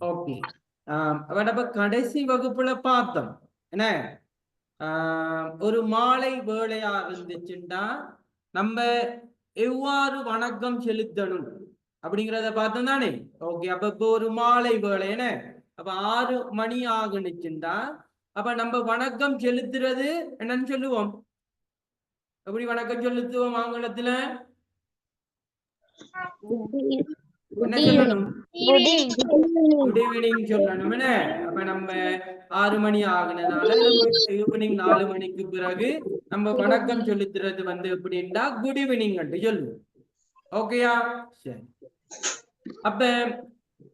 Okay. அப்ப கடைசி வகுப்புல பார்த்தோம் என்ன, ஒரு மாலை வேளையா இருந்துச்சுன்னா நம்ம எவ்வாறு வணக்கம் செலுத்தணும் அப்படிங்கிறத பார்த்தோம் தானே. ஓகே, அப்ப இப்போ ஒரு மாலை வேலை என்ன, அப்ப 6 மணி ஆகுனுச்சுண்டா அப்ப நம்ம வணக்கம் செலுத்துறது என்னன்னு சொல்லுவோம். எப்படி வணக்கம் செலுத்துவோம் ஆங்கிலத்துல? என்ன சொல்லணும்? குட் ஈவினிங் சொல்லணும் என்ன. அப்ப நம்ம 6 மணி ஆகுனதால நம்ம ஈவினிங் 4 மணிக்கு பிறகு நம்ம வணக்கம் செலுத்துறது வந்து எப்படின்னா குட் ஈவினிங் சொல்லுவோம். ஓகேயா? சரி. அப்ப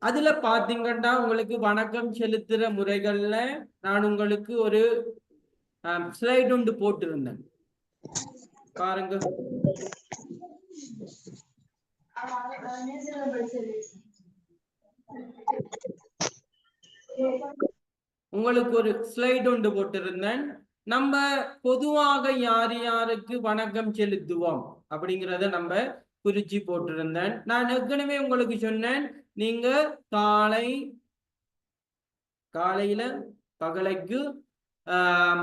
அதுல பாத்தீங்கன்னா உங்களுக்கு வணக்கம் செலுத்துற முறைகள்ல நான் உங்களுக்கு ஒரு ஸ்லைட் ஒன்று போட்டிருந்தேன் பாருங்க. உங்களுக்கு ஒரு ஸ்லைட் ஒன்று போட்டிருந்தேன். நம்ம பொதுவாக யார் யாருக்கு வணக்கம் செலுத்துவோம் அப்படிங்கிறத நம்ம குறிச்சு போட்டிருந்தேன். நான் ஏற்கனவே உங்களுக்கு சொன்னேன், நீங்க காலையில பகலைக்கு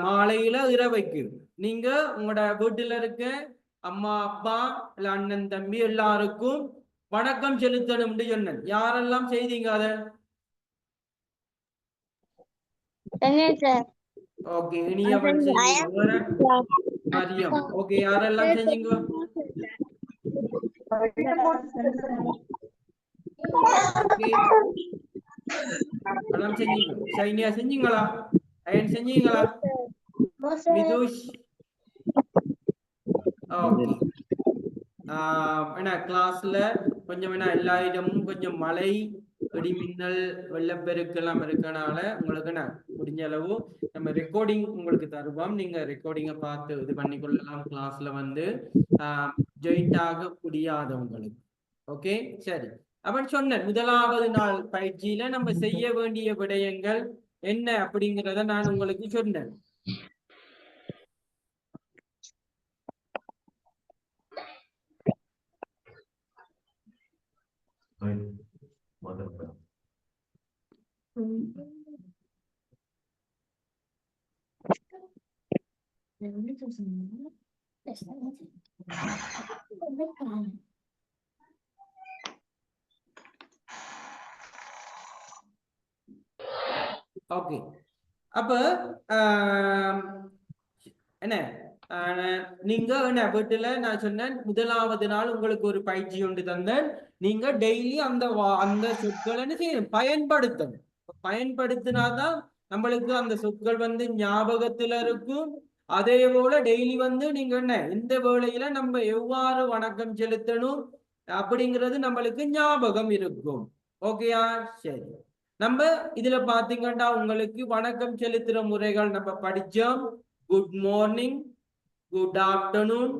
மாலையில இரவைக்கு நீங்க உங்களோட வீட்டுல இருக்க அம்மா அப்பா இல்ல அண்ணன் தம்பி எல்லாருக்கும் வணக்கம் செலுத்தணும்னு சொன்னேன். யாரெல்லாம் செய்தீங்க அத? ஓகே, இனியவன் செஞ்சீங்க. மரியம் ஓகே, யாரெல்லாம் செஞ்சீங்க? எல்லாம் செஞ்சீங்க. சைனியா செஞ்சீங்களா? அயன் செஞ்சீங்களா? மிதுஷ் ஓகே. என்ன கிளாஸ்ல கொஞ்சம் என்ன எல்லா இடமும் கொஞ்சம் மழை இடிமின்னல் வெள்ளப்பெருக்கு எல்லாம் இருக்கனால உங்களுக்கு என்ன முடிஞ்ச அளவு நம்ம ரெக்கார்டிங் உங்களுக்கு தருவோம். நீங்க ரெக்கார்டிங்கை பார்த்து இது பண்ணிக்கொள்ளலாம். கிளாஸ்ல வந்து ஜாயிண்ட் ஆக முடியாதவங்களுக்கு. ஓகே சரி. அவன் சொன்ன முதலாவது நாள் பயிற்சியில நம்ம செய்ய வேண்டிய விடயங்கள் என்ன அப்படிங்கிறத நான் உங்களுக்கு சொன்னேன். ஓகே, அப்ப என்ன நீங்க என்ன வீட்டுல நான் சொன்னேன் முதலாவது நாள் உங்களுக்கு ஒரு பயிற்சி ஒன்று தந்தேன். நீங்க டெய்லி அந்த சொற்களை என்ன செய்யணும், பயன்படுத்தணும். பயன்படுத்தினாதான் நம்மளுக்கு அந்த சொற்கள் வந்து ஞாபகத்துல இருக்கும். அதே போல டெய்லி வந்து நீங்க என்ன இந்த வேளையில நம்ம எவ்வாறு வணக்கம் செலுத்தணும் அப்படிங்கிறது நம்மளுக்கு ஞாபகம் இருக்கும். ஓகேயா? சரி. நம்ம இதுல பாத்தீங்கன்னா உங்களுக்கு வணக்கம் செலுத்துற முறைகள் நம்ம படிச்சோம். Good morning, good afternoon,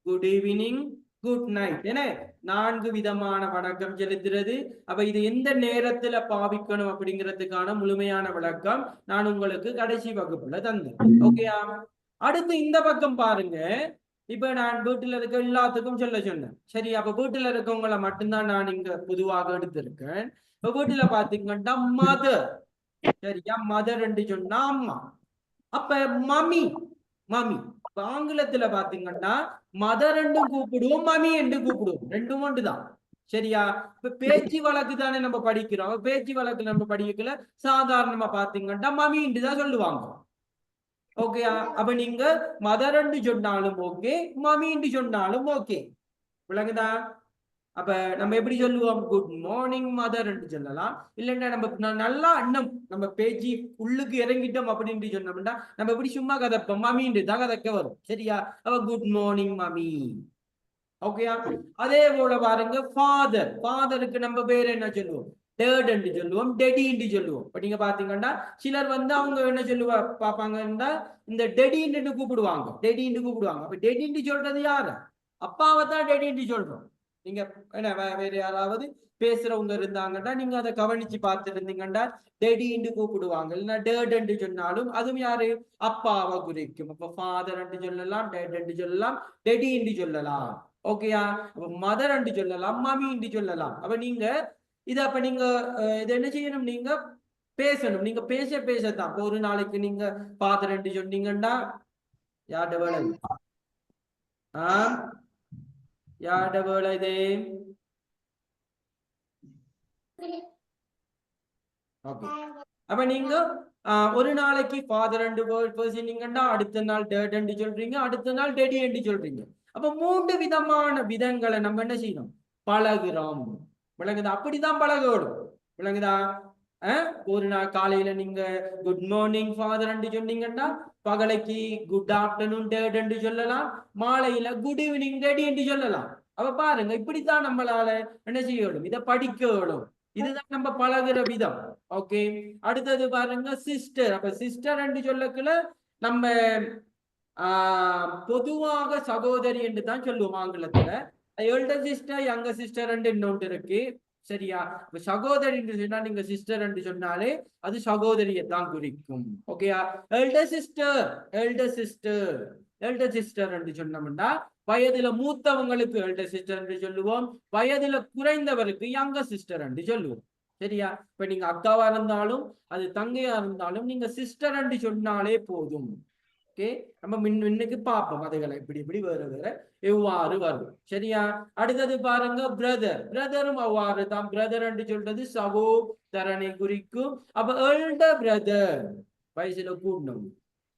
good evening, good night என 4 விதமான வணக்கம் செலுத்துறது. அப்ப இது எந்த நேரத்துல பாவிக்கணும் அப்படிங்கிறதுக்கான முழுமையான விளக்கம் நான் உங்களுக்கு கடைசி வகுப்புல தந்தேன். ஓகேயா? அடுத்து இந்த பக்கம் பாருங்க. இப்ப நான் வீட்டுல இருக்க எல்லாத்துக்கும் சொல்ல சொன்னேன். சரி, அப்ப வீட்டுல இருக்கவங்களை மட்டும்தான் நான் இங்க பொதுவாக எடுத்திருக்கேன். இப்ப வீட்டுல பாத்தீங்கன்னா மதர், சரியா? மதர் என்று சொன்னா அம்மா. அப்ப மம்மி, மம்மி ஆங்கிலத்துல பாத்தீங்கன்னா மதர் என்று கூப்பிடுவோம், மம்மி என்று கூப்பிடுவோம். ரெண்டும் ஒன்றுதான். சரியா? இப்ப பேச்சு வழக்கு தானே நம்ம படிக்கிறோம். பேச்சு வழக்கு நம்ம படிக்கல சாதாரணமா பாத்தீங்கன்னா மம்மி என்று தான் சொல்லுவாங்க. ஓகேயா? அப்ப நீங்க மதர் என்று சொன்னாலும் ஓகே, மம்மி என்று சொன்னாலும் ஓகே. விளங்குதா? அப்ப நம்ம எப்படி சொல்லுவோம்? குட் மார்னிங் மதர் என்று சொல்லலாம். இல்லைன்னா நம்ம நல்லா அண்ணம் நம்ம பேச்சு உள்ளுக்கு இறங்கிட்டோம் அப்படின்னு சொன்னோம்னா நம்ம எப்படி சும்மா கதைப்போம், மம்மின்னு தான் கதைக்க வரும். சரியா? அப்ப குட் மார்னிங் மம்மி. ஓகேயா? அதே போல பாருங்க ஃபாதர், ஃபாதருக்கு நம்ம பேர் என்ன சொல்லுவோம்? டேட் என்று சொல்லுவோம், டெடி என்று சொல்லுவோம். இப்ப நீங்க பாத்தீங்கன்னா சிலர் வந்து அவங்க என்ன சொல்லுவா பாப்பாங்கன்னா இந்த டெடின்னு கூப்பிடுவாங்க, டெடின்னு கூப்பிடுவாங்க. அப்ப டெடின்னு சொல்றது யாரு? அப்பாவை தான் டெடின்னு சொல்றோம். நீங்க என்ன வேற யாராவது பேசுறவங்க இருந்தாங்கன்னா நீங்க அதை கவனிச்சு பார்த்துட்டு இருந்தீங்கன்னா டெடின்னு கூப்பிடுவாங்க. இல்லைன்னா டேட் என்று சொன்னாலும் அதுவும் யாரு? அப்பாவை குறிக்கும். அப்ப ஃபாதர் என்று சொல்லலாம், டேட் என்று சொல்லலாம், டெடி என்று சொல்லலாம். ஓகேயா? அப்ப மதர் என்று சொல்லலாம், மம்மி என்று சொல்லலாம். அப்ப நீங்க இத அப்ப நீங்க இது என்ன செய்யணும், நீங்க பேசணும். நீங்க பேசத்தான். இப்போ ஒரு நாளைக்கு நீங்க பாத்திரண்டு சொன்னீங்கன்னா யார்ட வேலை ஆஹ் யார்ட வேலை இது? ஓகே. அப்ப நீங்க ஒரு நாளைக்கு ஃபாதர் அண்ட் வேர்ட் பேசினீங்கன்னா அடுத்த நாள் டேட் என்று சொல்றீங்க, அடுத்த நாள் டெடி என்று சொல்றீங்க. அப்ப 3 விதமான விதங்களை நம்ம என்ன செய்யணும், பழகுறோம். விளங்குதா? அப்படிதான் பழகணும். விளங்குதா? ஒரு நாள் காலையில நீங்க குட் மார்னிங் ஃபாதர் என்று சொன்னீங்கன்னா பகலைக்கு குட் ஆஃப்டர்நூன் டேட் என்று சொல்லலாம், மாலையில குட் ஈவினிங் டெடி என்று சொல்லலாம். அப்ப பாருங்க, இப்படித்தான் நம்மளால என்ன செய்யணும், இதை படிக்கணும். இதுதான் நம்ம பழகுற விதம். ஓகே. அடுத்தது பாருங்க சிஸ்டர். அப்ப சிஸ்டர் என்று சொல்லக்குள்ள நம்ம பொதுவாக சகோதரி என்று தான் சொல்லுவோம் ஆங்கிலத்துல. எல்டர் சிஸ்டர் யங்கர் சிஸ்டர் என்று இன்னொன்று இருக்கு. சரியா? சகோதரி என்று சொன்னா நீங்க சிஸ்டர் என்று சொன்னாலே அது சகோதரியை தான் குறிக்கும். ஓகேயா? Elder sister elder sister elder sister என்று சொன்னோம்னா வயதுல மூத்தவங்களுக்கு எல்டர் சிஸ்டர் என்று சொல்லுவோம், வயதுல குறைந்தவருக்கு யங்கர் சிஸ்டர் என்று சொல்லுவோம். சரியா? இப்ப நீங்க அக்காவா இருந்தாலும் அது தங்கையா இருந்தாலும் நீங்க சிஸ்டர் என்று சொன்னாலே போதும். ஓகே. நம்ம இன்னைக்கு பார்ப்போம் அதுகளை இப்படி வேற வேற எவ்வாறு வரும். சரியா? அடுத்தது பாருங்க பிரதர். பிரதரும் அவ்வாறு தான். பிரதர் என்று சொல்றது சகோதரனை குறிக்கும். அப்ப எல்டர் பிரதர் வயசுல கூடணும்,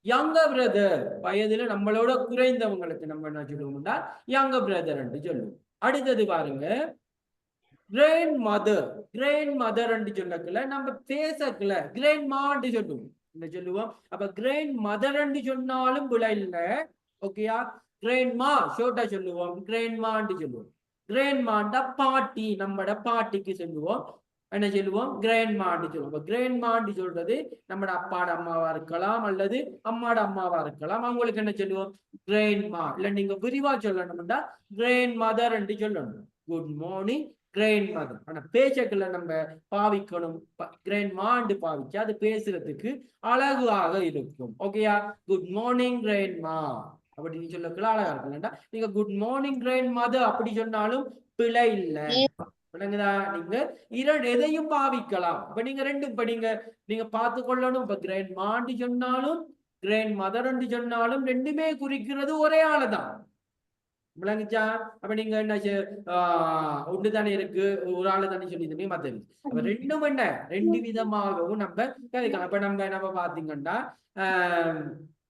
யங்கர் பிரதர் வயதுல நம்மளோட குறைந்தவங்களுக்கு நம்ம என்ன சொல்லுவோம்னா யங்கர் பிரதர் என்று சொல்லுவோம். அடுத்தது பாருங்க கிராண்ட் மதர். கிராண்ட் மதர் என்று சொல்லக்கல நம்ம பேசக்கல கிராண்ட் மான்னு சொல்லுவோம் சொல்லுவோம். அப்ப கிராண்ட் மதர் என்று சொன்னாலும் பிழை இல்லை. ஓகேயா? கிராண்ட் மா ஷோர்ட்டா சொல்லுவோம், கிராண்ட் மான்னு சொல்லுவோம். கிராண்ட் மாண்டா பாட்டி, நம்மட பாட்டிக்கு சொல்லுவோம் என்ன சொல்லுவோம், கிராண்ட் மான்னு சொல்லுவோம். கிராண்ட் மான்னு சொல்றது நம்மட அப்பாட அம்மாவா இருக்கலாம் அல்லது அம்மாட அம்மாவா இருக்கலாம். அவங்களுக்கு என்ன சொல்லுவோம், கிராண்ட் மா. இல்ல நீங்க விரிவா சொல்லணும்னா கிராண்ட் மதர் என்று சொல்லணும். Good morning grandmother. ஆனா பேச்சக்குள்ள நம்ம பாவிக்கணும் கிராண்ட் மாண்டு பாவிச்சு அது பேசுறதுக்கு அழகாக இருக்கும். ஓகேயா? குட் மார்னிங் கிராண்ட் மா அப்படின்னு சொல்லக்குள்ள அழகா இருக்கும். நீங்க குட் மார்னிங் கிராண்ட் மதர் அப்படி சொன்னாலும் பிழை இல்லை. விளங்குதா? நீங்க எதையும் பாவிக்கலாம். இப்ப நீங்க ரெண்டும் நீங்க பார்த்து கொள்ளணும். இப்ப கிராண்ட் மாண்டு சொன்னாலும் கிராண்ட் மதர் என்று சொன்னாலும் ரெண்டுமே குறிக்கிறது ஒரே ஆளுதான். விளங்குச்சா? அப்ப நீங்க என்ன ஒன்று தானே இருக்கு, ஒரு ஆளு தானே சொல்லி மத்தது. அப்ப ரெண்டும் என்ன, ரெண்டு விதமாகவும் நம்ம கதைக்கலாம். அப்ப நம்ம பாத்தீங்கன்னா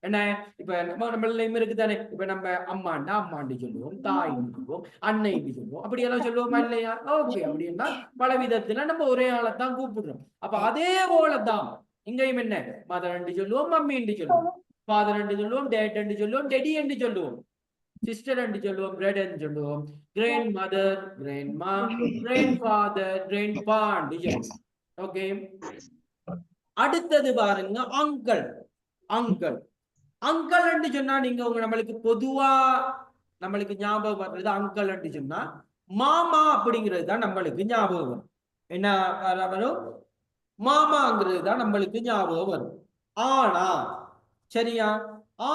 என்ன, இப்ப நம்மளையும் இருக்கு தானே. இப்ப நம்ம அம்மாண்டா அம்மாண்டி சொல்லுவோம், தாயின்னு சொல்லுவோம், அன்னைன்னு சொல்லுவோம், அப்படி எல்லாம் சொல்லுவோமா இல்லையா? ஓகே. அப்படின்னா பல விதத்துல நம்ம ஒரே ஆளைத்தான் கூப்பிடுறோம். அப்ப அதே போலதான் இங்கேயும் என்ன, மதர் என்று சொல்லுவோம், மம்மி என்று சொல்லுவோம், ஃபாதர் என்று சொல்லுவோம், டேட் என்று சொல்லுவோம், டெடி என்று சொல்லுவோம், சிஸ்டர் என்று சொல்லுவோம், பிரதர் சொல்லுவோம், கிராண்ட் மதர், கிராண்ட் மா, கிராண்ட் ஃபாதர், கிராண்ட் பா என்று சொல்லுவோம். ஓகே. அடுத்தது பாருங்க அங்கிள். அங்கிள் அங்கிள் என்று சொன்னா நீங்க நம்மளுக்கு பொதுவா நம்மளுக்கு ஞாபகம் வர்றது அங்கிள் என்று சொன்னா மாமா அப்படிங்கிறது தான் நம்மளுக்கு ஞாபகம் வரும். என்ன வரும்? மாமாங்கிறது தான் நம்மளுக்கு ஞாபகம் வரும். ஆனா சரியா,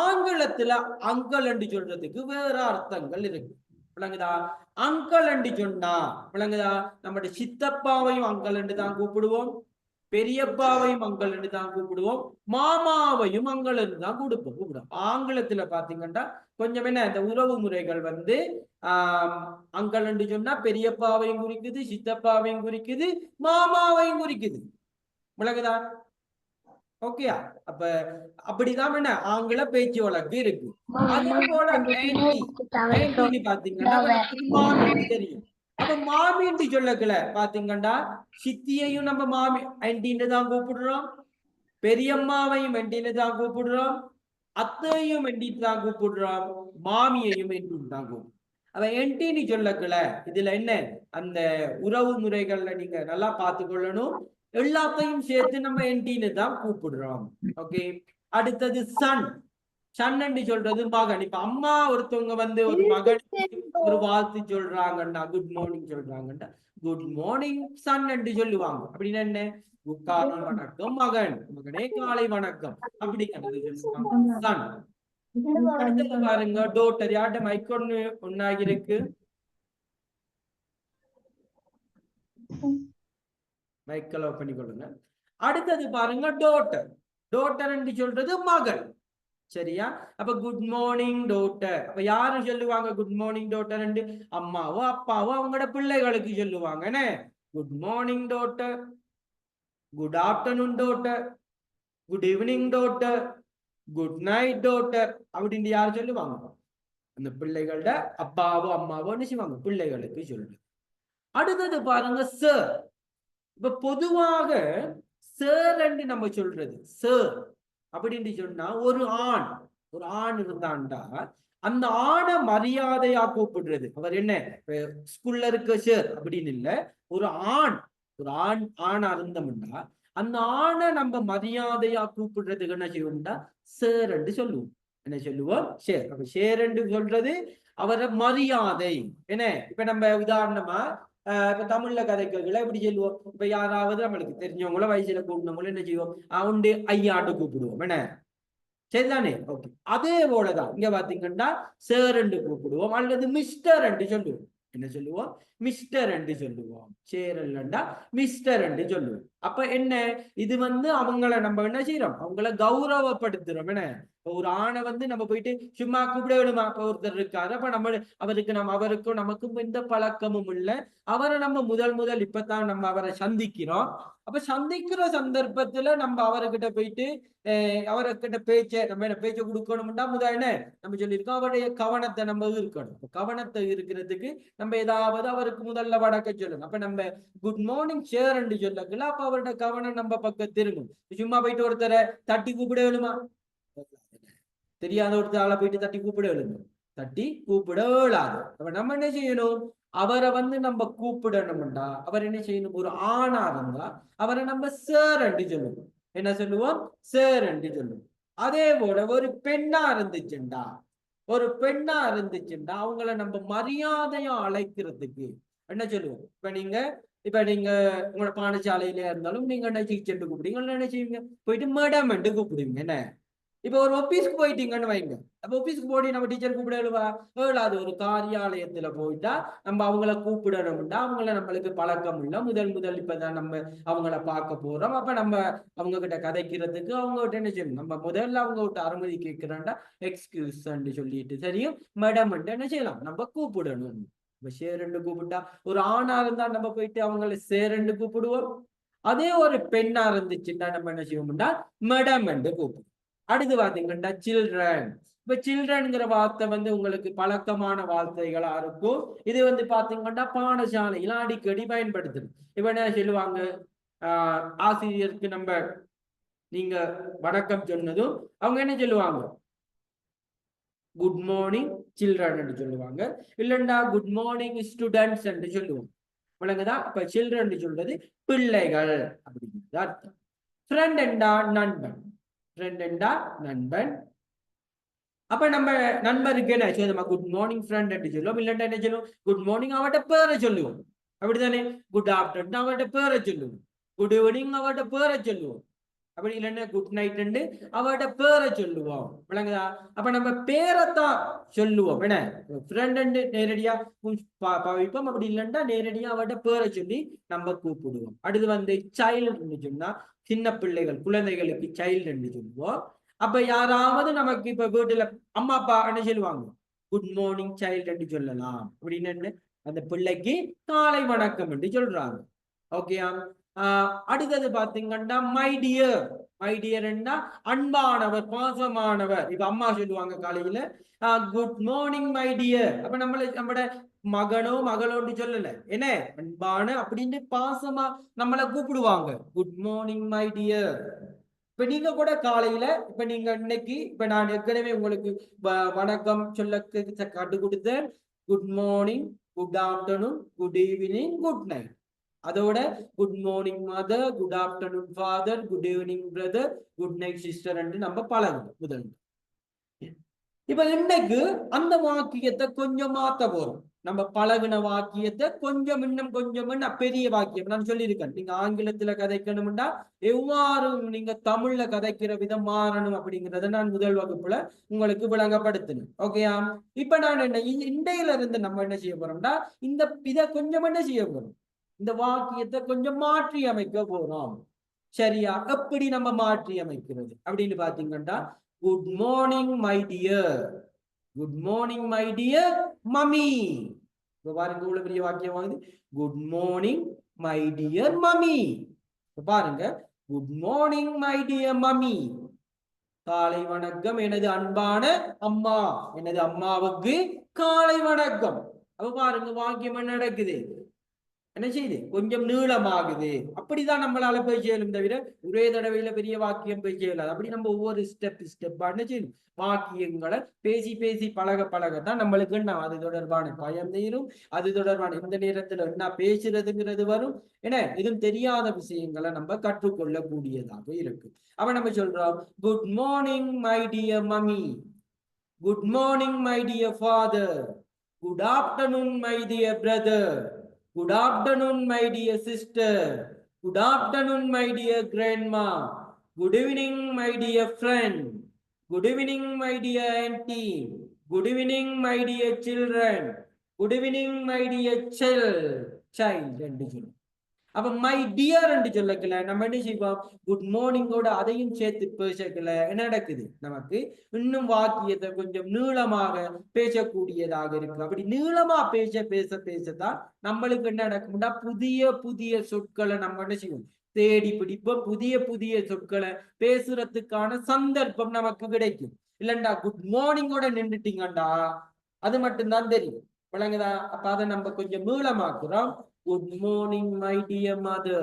ஆங்கிலத்துல அங்கிள் என்று சொல்றதுக்கு வேற அர்த்தங்கள் இருக்கு. விளங்குதா? அங்கிள் என்று சொன்னா விளங்குதா, நம்முடைய சித்தப்பாவையும் அங்கிள் என்று தான் கூப்பிடுவோம், பெரியப்பாவையும் அங்கிள் என்று தான் கூப்பிடுவோம், மாமாவையும் அங்கிள் என்று தான் கூப்பிடுவோம். ஆங்கிலத்துல பாத்தீங்கன்னா கொஞ்சம் என்ன இந்த உறவு முறைகள் அங்கிள் என்று சொன்னா பெரியப்பாவையும் குறிக்குது, சித்தப்பாவையும் குறிக்குது, மாமாவையும் குறிக்குது. விளங்குதா? ஓகேயா? அப்ப அப்படிதான் என்ன ஆங்கில பேச்சு வழக்கு இருக்கு. அதே போல ஆன்டி பாத்தீங்கன்னா மாமி தெரியும். அப்ப மாமின்னு சொல்லக்கல பாத்தீங்கன்னா சித்தியையும் நம்ம மாமி ஆன்டின்னு தான் கூப்பிடுறோம், பெரியம்மாவையும் ஆன்டின்னு தான் கூப்பிடுறோம், அத்தையும் ஆன்டின்னு தான் கூப்பிடுறோம், மாமியையும் ஆன்டின்னு தான் கூப்பிடுறோம். அவ ஆன்டின்னு சொல்லக்கல இதுல என்ன அந்த உறவு முறைகள்ல நீங்க நல்லா பார்த்து கொள்ளணும். எல்லாத்தையும் சேர்த்து நம்ம என்டின்னு தான் கூப்பிடுறோம். ஓகே. அடுத்தது சன். சன் என்று சொல்றது மகன். இப்ப அம்மா ஒருத்தவங்க ஒரு மகனுக்கு ஒரு வாழ்த்து சொல்றாங்கன்னா, குட் மார்னிங் சொல்றாங்கன்னா, குட் மார்னிங் சன் என்று சொல்லுவாங்க. அப்படின்னா என்ன, காலை வணக்கம் மகன், மகனே காலை வணக்கம் அப்படிங்கிறது சொல்லுவாங்க சன். அடுத்தது பாருங்க டோட்டர். யார்ட்ட மைக் ஒன்னாகி இருக்கு? மைக்கை லவ் பண்ணிக்கொள்ளுங்க. அடுத்தது பாருங்க டோட்டர். டோட்டர் என்று சொல்றது மகள். சரியா? அப்ப குட் மார்னிங் டோட்டர். அப்ப யாரு சொல்லுவாங்க குட் மார்னிங் டோட்டர்? அம்மாவோ அப்பாவோ அவங்களோட பிள்ளைகளுக்கு சொல்லுவாங்க. Good morning டோட்டர், good afternoon டோட்டர், good evening டோட்டர், good night டோட்டர் அப்படின்னு யார் சொல்லுவாங்க? அந்த பிள்ளைகளோட அப்பாவோ அம்மாவோ செய்வாங்க, பிள்ளைகளுக்கு சொல்லுங்க. அடுத்தது பாருங்க சார். இப்ப பொதுவாக சார் என்று நம்ம சொல்றது, சார் அப்படின்னு சொன்னா ஒரு ஆண் இருந்தான்டா அந்த ஆணை மரியாதையா கூப்பிடுறது. அவர் என்ன ஸ்கூல்ல இருக்க சார் அப்படின்னு இல்ல, ஒரு ஆணா இருந்தோம்னா அந்த ஆணை நம்ம மரியாதையா கூப்பிடுறதுக்கு என்ன செய்வோம்டா சார் என்று சொல்லுவோம். என்ன சொல்லுவோம்? ஷேர். அப்ப ஷேர் என்று சொல்றது அவரை மரியாதை. என்ன இப்ப நம்ம உதாரணமா இப்ப தமிழ்ல கதைகளை எப்படி சொல்லுவோம்? இப்ப யாராவது நம்மளுக்கு தெரிஞ்சவங்கள வயசுல கூப்பிடவங்கள என்ன செய்வோம்? அவண்டு ஐயாண்டு கூப்பிடுவோம். என்ன சரிதானே? ஓகே. அதே போலதான் இங்க பாத்தீங்கன்னா சார் என்று கூப்பிடுவோம் அல்லது மிஸ்டர் என்று சொல்லுவோம். என்ன சொல்லுவோம்? மிஸ்டர் என்று சொல்லுவோம். சேரல்லண்டா மிஸ்டர் என்று சொல்லுவோம். அப்ப என்ன இது அவங்கள நம்ம என்ன செய்யறோம்? அவங்கள கௌரவப்படுத்துறோம். என்ன ஒரு ஆணை நம்ம போயிட்டு சும்மா கூப்பிட வேணுமா? அப்ப ஒருத்தர் இருக்காரு, அப்ப அவருக்கும் நமக்கும் எந்த பழக்கமும் இல்லை. அவரை நம்ம முதல் இப்பதான் நம்ம அவரை சந்திக்கிறோம். அப்ப சந்திக்கிற சந்தர்ப்பத்துல நம்ம அவர்கிட்ட போயிட்டு அவர்கிட்ட நம்ம என்ன பேச்சை கொடுக்கணும்னா என்ன நம்ம சொல்லியிருக்கோம், அவருடைய கவனத்தை நம்ம இருக்கணும். கவனத்தை இருக்கிறதுக்கு நம்ம ஏதாவது அவருக்கு முதல்ல வடக்க சொல்லணும். அப்ப நம்ம குட் மார்னிங் ஷேர் என்று சொல்லல, அப்ப அவருடைய கவனம் நம்ம பக்கம் திரும்பும். சும்மா போயிட்டு ஒருத்தரை தட்டி கூப்பிட வேணுமா? தெரியாத ஒருத்தர் ஆளை போயிட்டு தட்டி கூப்பிட வேணுமா? தட்டி கூப்பிட வேளாது. அப்ப நம்ம என்ன செய்யணும்? அவரை நம்ம கூப்பிடணும்டா அவர் என்ன செய்யணும்? ஒரு ஆணா இருந்தா அவரை நம்ம சார் என்று சொல்லுவோம். என்ன சொல்லுவோம்? சார் என்று சொல்லுவோம். அதே போல ஒரு பெண்ணா இருந்துச்சுண்டா அவங்கள நம்ம மரியாதையா அழைக்கிறதுக்கு என்ன சொல்லுவோம்? இப்ப நீங்க உங்களோட பாடசாலையில இருந்தாலும் நீங்க என்ன சென்று கூப்பிடுங்க, என்ன செய்வீங்க? போயிட்டு மேடம் என்று கூப்பிடுவீங்க. என்ன இப்ப ஒரு ஆபீஸ்க்கு போயிட்டீங்கன்னு வைங்க. அப்ப ஆபீஸ்க்கு போய் நம்ம டீச்சர் கூப்பிடுவா அது ஒரு காரியாலயத்துல போயிட்டா நம்ம அவங்கள கூப்பிடணும்டா அவங்கள நம்மளுக்கு பழக்கம் இல்லை. முதல் இப்பதான் நம்ம அவங்கள பார்க்க போறோம். அப்ப நம்ம அவங்க கிட்ட கதைக்கிறதுக்கு அவங்க கிட்ட என்ன செய்யணும்? நம்ம முதல்ல அவங்க கிட்ட அனுமதி கேட்கிறோம்டா எக்ஸ்கியூஸ் சொல்லிட்டு சரியும் மேடம் என்ன செய்யலாம்? நம்ம கூப்பிடணும். இப்ப சேரண்டு கூப்பிட்டா ஒரு ஆணா இருந்தா நம்ம போயிட்டு அவங்கள சேரண்டு கூப்பிடுவோம். அதே ஒரு பெண்ணா இருந்துச்சுன்னா நம்ம என்ன செய்வோம்டா மேடம் என்று கூப்பிடுவோம். அடுத்து பாத்தீங்கன்னா சில்ட்ரன். இப்ப சில்ட்ரன்ங்கிற வார்த்தை உங்களுக்கு பழக்கமான வார்த்தைகளா இருக்கும். இது பாத்தீங்கன்னா பாடசாலையில அடிக்கடி பயன்படுத்துது. இப்ப என்ன சொல்லுவாங்க? ஆசிரியருக்கு நீங்க வணக்கம் சொன்னதும் அவங்க என்ன சொல்லுவாங்க? குட் மார்னிங் சில்ட்ரன் என்று சொல்லுவாங்க. இல்லண்டா குட் மார்னிங் ஸ்டூடெண்ட்ஸ் என்று சொல்லுவோம். விளங்குதா? அப்ப சில்ட்ரன் சொல்றது பிள்ளைகள் அப்படிங்கிறது அர்த்தம். ஃப்ரெண்ட் என்றா நண்பன். ஃப்ரெண்ட் என்றா நண்பன். அப்ப நம்ம நண்பருக்கு என்ன சொல்லுவோம்? குட் மார்னிங் ஃப்ரெண்ட் என்று சொல்லுவோம். இல்லைன்னா என்ன சொல்லுவோம்? குட் மார்னிங் அவட்ட பேரை சொல்லுவோம். அப்படித்தானே? குட் ஆஃப்டர்நூன் அவட்ட பேரை சொல்லுவோம். குட் ஈவினிங் அவட்ட பேரை சொல்லுவோம். அப்படி இல்லைன்னா குட் நைட் அவட்ட பேரை சொல்லுவோம். விளங்குதா? அப்ப நம்ம பேரைத்தான் சொல்லுவோம். என்ன ஃப்ரெண்ட் நேரடியா பவிப்போம். அப்படி இல்லைன்னா நேரடியா அவட்ட பேரை சொல்லி நம்ம கூப்பிடுவோம். அடுத்து சைல்டு சொன்னா சின்ன பிள்ளைகள் குழந்தைகளுக்கு சைல்டு என்று சொல்லுவோம். அப்ப யாராவது நமக்கு இப்ப வீட்டுல அம்மா அப்பா என்ன சொல்லுவாங்க? குட் மார்னிங் சைல்டு என்று சொல்லலாம். அப்படின்னு அந்த பிள்ளைக்கு காலை வணக்கம் என்று சொல்றாங்க. ஓகேயா? அடுத்தது பாத்தீங்கன்னா மை டியர் அன்பானவர் பாசமானவர். இப்ப அம்மா சொல்லுவாங்க காலையில குட் மார்னிங் மை டியர். அப்ப நம்மளோட மகனோ மகளோன்னு சொல்லல, என்ன அன்பான அப்படின்னு பாசமா நம்மளை கூப்பிடுவாங்க. Good morning my dear. இப்ப நீங்க கூட காலையில இப்ப நீங்க இன்னைக்கு இப்ப நான் ஏற்கனவே உங்களுக்கு வணக்கம் சொல்ல கட்டு கொடுத்தேன். Good morning, good afternoon, good evening, good night. அதோட good morning mother, good afternoon father, good evening brother, good night sister என்று நம்ம பழகணும் முதல். இப்ப இன்னைக்கு அந்த வாக்கியத்தை கொஞ்சம் மாத்த போறோம். நம்ம பழகின வாக்கியத்தை இன்னும் கொஞ்சம் பெரிய வாக்கியம் நான் சொல்லியிருக்கேன். நீங்க ஆங்கிலத்துல கதைக்கணும்னா எவ்வாறு நீங்க தமிழ்ல கதைக்கிற விதம் மாறணும் அப்படிங்கிறத நான் முதல் வகுப்புல உங்களுக்கு விளங்கப்படுத்தினேன். ஓகேயா? இப்ப நான் என்ன இண்டையில இருந்து நம்ம என்ன செய்ய போறோம்னா இதை கொஞ்சம் என்ன செய்ய போறோம்? இந்த வாக்கியத்தை கொஞ்சம் மாற்றி அமைக்க போறோம். சரியா? எப்படி நம்ம மாற்றி அமைக்கிறது அப்படின்னு பாத்தீங்கன்னா, good morning my dear, good morning my dear mummy. இப்ப பாருங்க இவ்வளவு பெரிய வாக்கியம் வாங்குது. Good morning my dear mummy. பாருங்க, good morning my dear mummy, காலை வணக்கம் எனது அன்பான அம்மா, எனது அம்மாவுக்கு காலை வணக்கம். அப்ப பாருங்க வாக்கியம் என்ன நடக்குது, என்ன செய்யுது, கொஞ்சம் நீளமாகுது. அப்படிதான் நம்மளால போய் செய்யலும் தவிர ஒரே தடவையில பெரிய வாக்கியம் போய் செய்யலாது. அப்படி நம்ம ஒவ்வொரு ஸ்டெப்பா என்ன செய்யணும், வாக்கியங்களை பேசி பேசி பழக பழகத்தான் நம்மளுக்கு என்ன அது தொடர்பான பயம் தீரும், அது தொடர்பான இந்த நேரத்துல என்ன பேசுறதுங்கிறது வரும். ஏன்னா இதுவும் தெரியாத விஷயங்களை நம்ம கற்றுக்கொள்ளக்கூடியதாக இருக்கு. அப்ப நம்ம சொல்றோம், good morning my dear mummy, good morning my dear father, good afternoon my dear brother, good afternoon my dear sister, good afternoon my dear grandma, good evening my dear friend, good evening my dear auntie, good evening my dear children, good evening my dear child என்று சொல்லுவோம். அப்ப my dear என்று சொல்லக்கல நம்ம என்ன செய்வோம், good மார்னிங்கோட அதையும் சேர்த்து பேசக்கல என்ன நடக்குது, நமக்கு இன்னும் வாக்கியத்தை கொஞ்சம் நீளமாக பேசக்கூடியதாக இருக்கு. அப்படி நீளமா பேச பேச பேசத்தான் நம்மளுக்கு என்ன நடக்கும்னா புதிய புதிய சொற்களை நம்ம என்ன செய்வோம், தேடி பிடிப்போம். புதிய புதிய சொற்களை பேசுறதுக்கான சந்தர்ப்பம் நமக்கு கிடைக்கும். இல்லண்டா குட் மார்னிங்கோட நின்றுட்டீங்கண்டா அது மட்டும்தான் தெரியும். விளங்குதா? அப்ப அதை நம்ம கொஞ்சம் நீளமாக்குறோம். Good morning, my dear mother.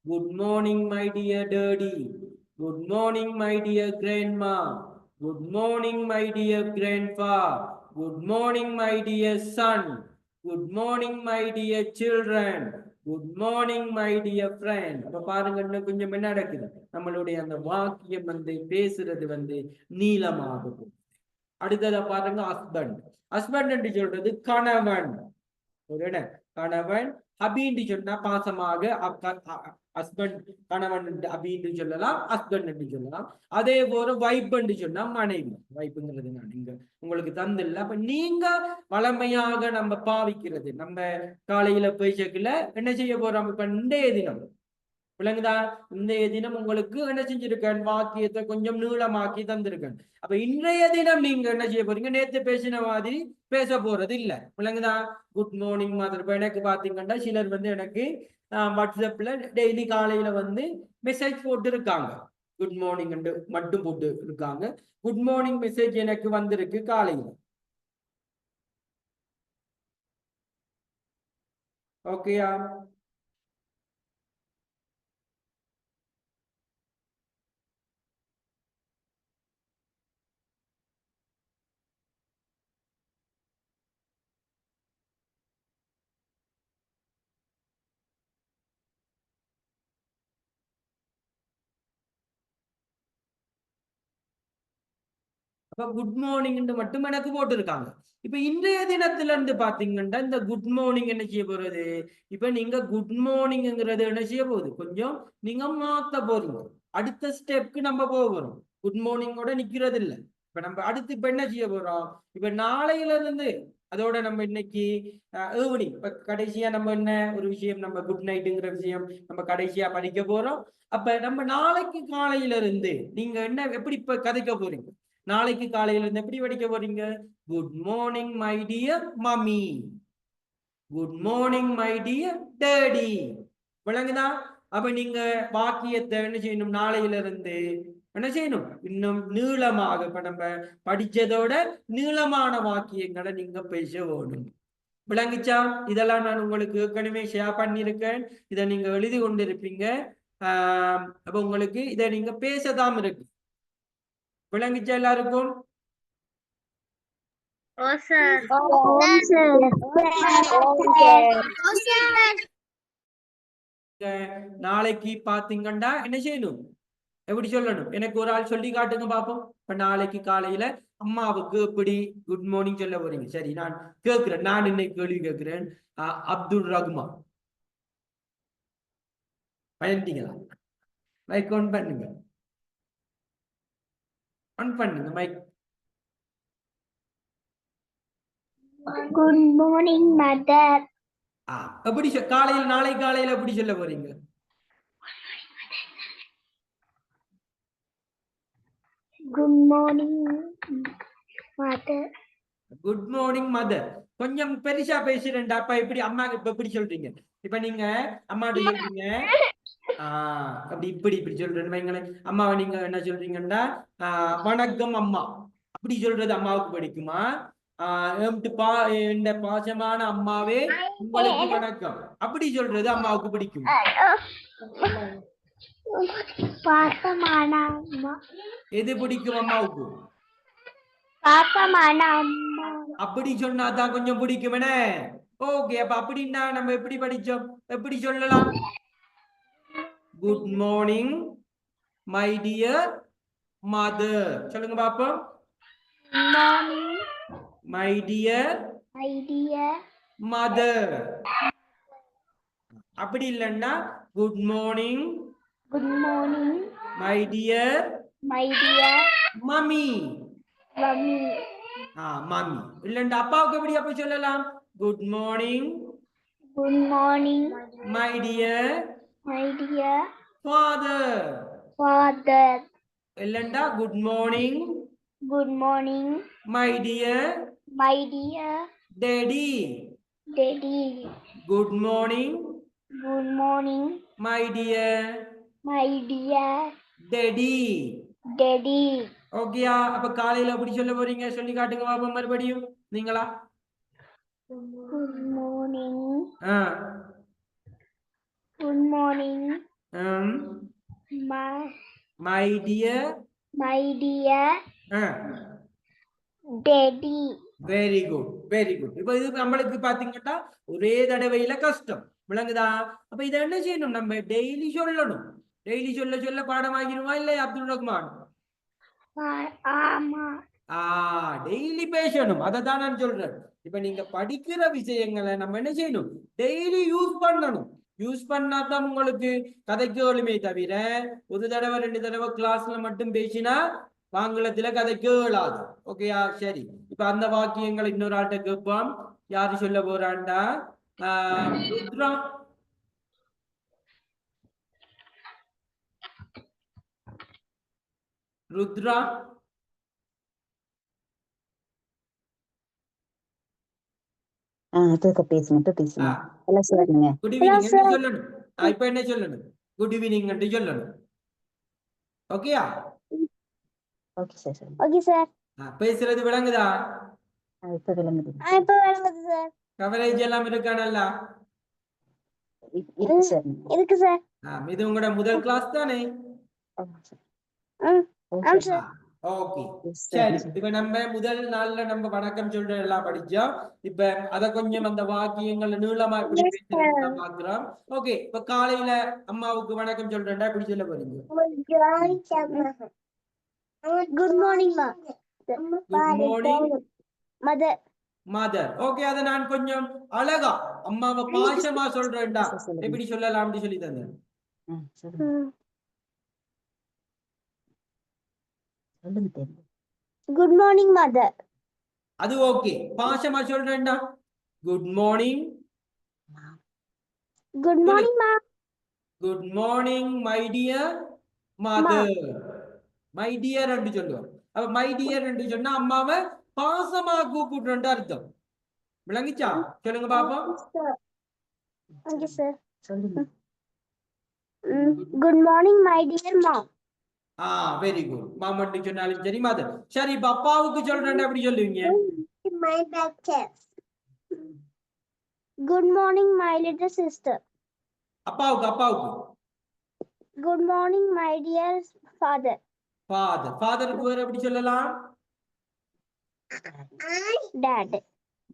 Good morning, my dear daddy. Good morning, my dear grandma. Good morning, my dear grandpa. Good morning, my dear son. Good morning, my dear children. Good morning, my dear friend. அப்ப பாருங்க இன்னும் கொஞ்சம் என்ன நடக்குது, நம்மளுடைய அந்த வாக்கியம் பேசுறது நீளமாகும். அடுத்தத பாருங்க, ஹஸ்பண்ட். ஹஸ்பண்ட் என்று சொல்றது கணவன். ஒரு கணவன். அபின்னு சொன்னா பாசமாக ஹஸ்பண்ட், கணவன் அபின்னு சொல்லலாம், ஹஸ்பண்ட் என்று சொல்லலாம். அதே போல வைப் என்று சொன்னா மனைவி. வைப்புங்கிறது நான் இங்க உங்களுக்கு தந்தில்ல. அப்ப நீங்க வளமையாக நம்ம பாவிக்கிறது, நம்ம காலையில பேசக்குள்ள என்ன செய்ய போறோம், இப்ப இன்றைய தினம் விளங்குதா, இன்றைய தினம் உங்களுக்கு என்ன செஞ்சிருக்கேன், வாக்கியத்தை கொஞ்சம் நீளமாக்கி தந்திருக்கேன். அப்ப இன்றைய தினம் நீங்க என்ன செய்ய போறீங்க, நேற்று பேசின மாதிரி பேச போறது இல்ல. விளங்குதா? குட் மார்னிங் மாதிரி. இப்ப எனக்கு பாத்தீங்கன்னா சிலர் எனக்கு வாட்ஸ்அப்ல டெய்லி காலையில மெசேஜ் போட்டு இருக்காங்க, குட் மார்னிங் மட்டும் போட்டு இருக்காங்க. குட் மார்னிங் மெசேஜ் எனக்கு வந்திருக்கு காலையில. ஓகேயா? அப்ப குட் மார்னிங் மட்டும் எனக்கு போட்டிருக்காங்க. இப்ப இன்றைய தினத்துல இருந்து பாத்தீங்கன்னா இந்த குட் மார்னிங் என்ன செய்ய போறது, இப்ப நீங்க குட் மார்னிங்கிறது என்ன செய்ய போகுது, கொஞ்சம் நீங்க மாத்த போறீங்க. அடுத்த ஸ்டெப்க்கு நம்ம போறோம். குட் மார்னிங்கோட நிக்கிறது இல்லை. இப்ப நம்ம அடுத்து இப்ப என்ன செய்ய போறோம், இப்ப நாளையில இருந்து அதோட நம்ம இன்னைக்கு ஈவினிங் இப்ப கடைசியா நம்ம என்ன ஒரு விஷயம், நம்ம குட் நைட்டுங்கிற விஷயம் நம்ம கடைசியா படிக்க போறோம். அப்ப நம்ம நாளைக்கு காலையில இருந்து நீங்க என்ன எப்படி இப்ப கதைக்க போறீங்க, நாளைக்கு காலையில இருந்து எப்படி படிக்க போறீங்க, good morning my dear mummy, good morning my dear daddy. விளங்குதா? அப்ப நீங்க வாக்கியத்தை என்ன செய்யணும், நாளையில இருந்து என்ன செய்யணும், இன்னும் நீளமாக இப்ப நம்ம படிச்சதோட நீளமான வாக்கியங்களை நீங்க பேச வேணும். விளங்குச்சா? இதெல்லாம் நான் உங்களுக்கு ஏற்கனவே ஷேர் பண்ணியிருக்கேன். இதை நீங்க எழுதி கொண்டிருப்பீங்க. அப்ப உங்களுக்கு இதை நீங்க பேசதான் இருக்கு. விளங்குச்சா எல்லாருக்கும்? நாளைக்கு பாத்தீங்கன்னா என்ன செய்யணும், எப்படி சொல்லணும், எனக்கு ஒரு ஆள் சொல்லி காட்டுங்க பாப்போம். இப்ப நாளைக்கு காலையில அம்மாவுக்கு எப்படி குட் மார்னிங் சொல்ல போறீங்க? சரி, நான் கேட்கிறேன், நான் இன்னைக்கு கேள்வி கேட்கிறேன். அப்துல் ரஹ்மான் பயன்ட்டீங்களா? மைக் ஆன் பண்ணுங்க, ஆன் பண்ணுங்க மைக். Good morning, mother. எப்படி காலையில் நாளை காலையில எப்படி சொல்ல போறீங்க? Good morning mother. Good morning mother. கொஞ்சம் பெருசா பேசுறேன்டா. அப்பா எப்படி அம்மா இப்ப எப்படி சொல்றீங்க? இப்ப நீங்க அம்மாட்ட சொல்றீங்க அப்படி இப்படி சொல்றேன்னு அம்மாவை நீங்க என்ன சொல்றீங்கன்னா வணக்கம் அம்மா அப்படி சொல்றது அம்மாவுக்கு பிடிக்குமா? இந்த பாசமான அம்மாவே உங்களுக்கு வணக்கம் அப்படி சொல்றது அம்மாவுக்கு பிடிக்கும். பாசமான அம்மா. எது பிடிக்கும் அம்மாவுக்கு? பாசமான அம்மா. அப்படி சொன்னாதான் கொஞ்சம் பிடிக்கும். என்ன? ஓகே, அப்ப அப்படின்னா நம்ம எப்படி படிச்சோம்? எப்படி சொல்லலாம்? Good morning my dear mother. சொல்லுங்க பாப்போம். Morning my dear mother. அப்படி இல்லைன்னா good morning my dear mummy. Mummy இல்லைன்னா அப்பாவுக்கு எப்படி அப்ப சொல்லலாம்? Good morning my dear father. இல்லைன்னா good morning my dear daddy. Good morning my dear daddy. ஓகேயா? அப்ப காலையில அப்படி சொல்ல போறீங்க? சொல்லி காட்டுங்க பாப்போம் மறுபடியும் நீங்களா. Good morning my dear daddy. Very good, very good. இப்ப இது நம்மளுக்கு பாத்தீங்கன்னா ஒரே தடவையில கஷ்டம். விளங்குதா? அப்ப இதை என்ன செய்யணும்? நம்ம டெய்லி சொல்லணும். டெய்லி சொல்ல சொல்ல பாடமாகிருமா இல்லையா அப்துல் ரஹ்மான்? டெய்லி பேசணும். அதை தான் நான் சொல்றேன். இப்ப நீங்க படிக்கிற விஷயங்களை நம்ம என்ன செய்யணும்? டெய்லி யூஸ் பண்ணணும். யூஸ் பண்ணாதான் உங்களுக்கு கதைக்கு ஒழுமே தவிர ஒரு தடவை 2 தடவை கிளாஸ்ல மட்டும் பேசினா ஆங்கிலத்துல கதைக்கு இயலாது. ஓகேயா? சரி, இப்ப அந்த வாக்கியங்களை இன்னொரு ஆள்கிட்ட கேட்போம். யாரு சொல்ல போறாண்டா? ருத்ரா. ருத்ரா பேசுங்க. குட் ஈவினிங் என்று சொல்லணும். இப்ப என்ன சொல்லணும்? குட் ஈவினிங் என்று சொல்லணும். ஓகேயா? Okay sir. பேசுறது விளங்குதா? இப்ப விளங்குது சார். கவரேஜ் எல்லாம் இருக்கா? நல்லா இருக்கு சார். இது உங்களோட முதல் கிளாஸ் தானே? ஓகே, சரி. இப்ப நம்ம முதல் நாள்ல நம்ம வணக்கம் சொல்ற எல்லாம் படிச்சோம். இப்ப அத கொஞ்சம் அந்த வாக்கியங்கள் நீளமா எப்படி பேசுறதுன்னு பாக்குறோம். ஓகே, இப்ப காலையில அம்மாவுக்கு வணக்கம் சொல்றேன்டா எப்படி சொல்ல போறீங்க? Good morning mother. Mother. Okay, அத நான் கொஞ்சம் அழகா அம்மாவை பாசமா சொல்றேன்டா எப்படி சொல்லலாம் அப்படி சொல்லி தந்தேன். Good morning mother. அது ஓகே, பாசமா சொல்றேன்டா. Good morning. குட் மார்னிங் மா. Good morning my dear mother. My dear என்று சொல்லுவோம். அப்ப மை டியர் என்று சொன்னா அம்மாவை பாசமா கூப்பிடுறேன் அர்த்தம். விளங்கிச்சா? சொல்லுங்க பாப்போம். Okay sir. Good morning my dear mom. Very good. மாமன் சொன்னாலும் சரி மதர். சரி, இப்ப அப்பாவுக்கு சொல்றேன் அப்படி சொல்லுவீங்க? My doctor. Good morning my little sister. அப்பாவுக்கு good morning my dear father. ஃபாதருக்கு வேற எப்படி சொல்லலாம்? டாட்.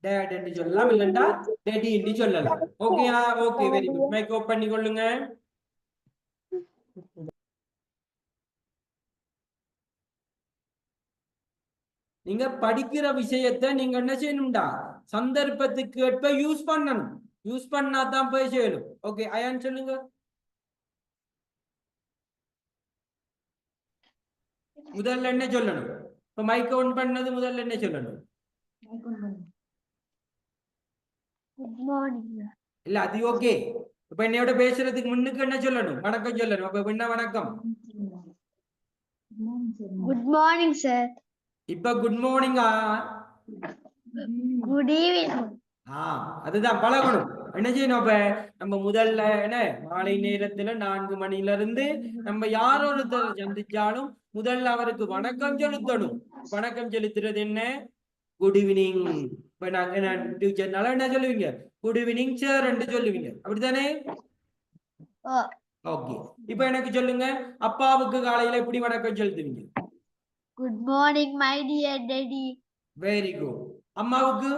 டாட் என்று சொல்லலாம், இல்லண்டா டேடி என்று சொல்லலாம். ஓகேயா? Okay, very good. Mic open பண்ணி கொள்ளுங்க. நீங்க படிக்கிற விஷயத்தை நீங்க என்ன செய்யணும்டா? சந்தர்ப்பத்துக்கு ஏற்ப யூஸ் பண்ணணும். யூஸ் பண்ணாதான் போய் செய்யணும். ஓகே, அயான் சொல்லுங்க. முதல்ல என்ன சொல்லணும்? இப்ப மைக் ஆன் பண்ணது முதல்ல என்ன சொல்லணும்? Good morning. இல்ல அது ஓகே. இப்ப என்னையோட பேசுறதுக்கு முன்னுக்கு என்ன சொல்லணும்? வணக்கம் சொல்லணும். அப்ப என்ன வணக்கம்? Good morning, sir. இப்ப குட் மார்னிங்கா? Good evening. அதுதான் பழகணும். என்ன செய்யணும்? அப்ப நம்ம முதல்ல என்ன மாலை நேரத்துல 4 மணில இருந்து நம்ம யார் ஒருத்தர் சந்திச்சாலும் முதல்ல அவருக்கு வணக்கம் செலுத்தணும். வணக்கம் செலுத்துறது என்ன? Good evening. இப்ப நாங்க டீச்சர்னால என்ன சொல்லுவீங்க? குட் ஈவினிங் சார் என்று சொல்லுவீங்க, அப்படித்தானே? ஓகே. இப்ப எனக்கு சொல்லுங்க, அப்பாவுக்கு காலையில எப்படி வணக்கம் செலுத்துவீங்க? Good morning, my dear daddy. Very good. அம்மாவுக்கு?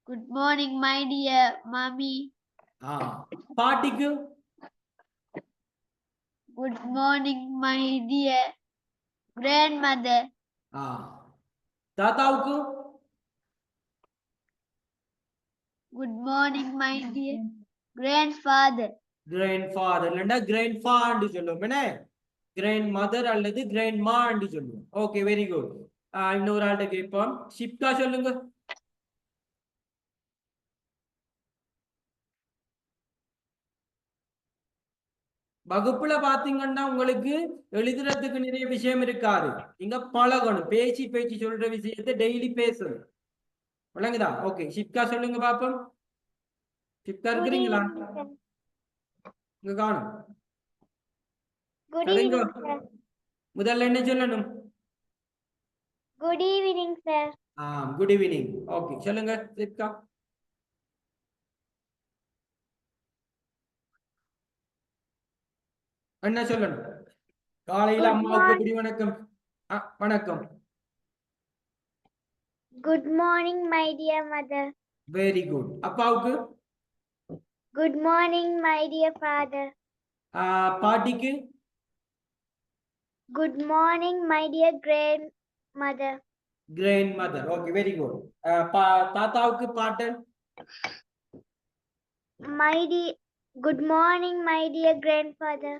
Good morning, my dear mommy. பாட்டிக்கு? Good morning, my dear grandmother. தாத்தாவுக்கு? Good morning, my dear grandfather. Grandfather இல்லைன்னா கிராண்ட்ஃபா என்று சொல்லுவோம். என்ன? கிராண்ட் மதர் அல்லது கிராண்ட் மா என்று சொல்லுவோம். Okay, very good. இன்னொரு ஆள்கிட்ட கேட்போம். ஷிப்கா சொல்லுங்க. வகுப்புல பாத்தீங்கன்னா உங்களுக்கு எழுதுறதுக்கு நிறைய விஷயம் இருக்காது. இங்க பழகணும். பேச்சு பேச்சு சொல்ற விஷயத்தை டெய்லி பேசணும். விளங்குதா? ஓகே, ஷிப்கா சொல்லுங்க பாப்போம். ஷிப்கா Good இருக்கிறீங்களா? evening, sir. இங்க காணும். Good சரிங்க. evening, sir. முதல்ல என்ன சொல்லணும்? Good evening, sir. Good evening. Okay, சொல்லுங்க ஷிப்கா. என்ன சொல்லணும்? காலையில Good அம்மாவுக்கு morning. எப்படி வணக்கம்? வணக்கம். Good morning, my dear mother. Very good. அப்பாவுக்கு? Good morning, my dear father. பாட்டிக்கு? Good morning, my dear grandmother. Grandmother. Okay, very good. தாத்தாவுக்கு பாட்டு? Good morning, my dear grandfather.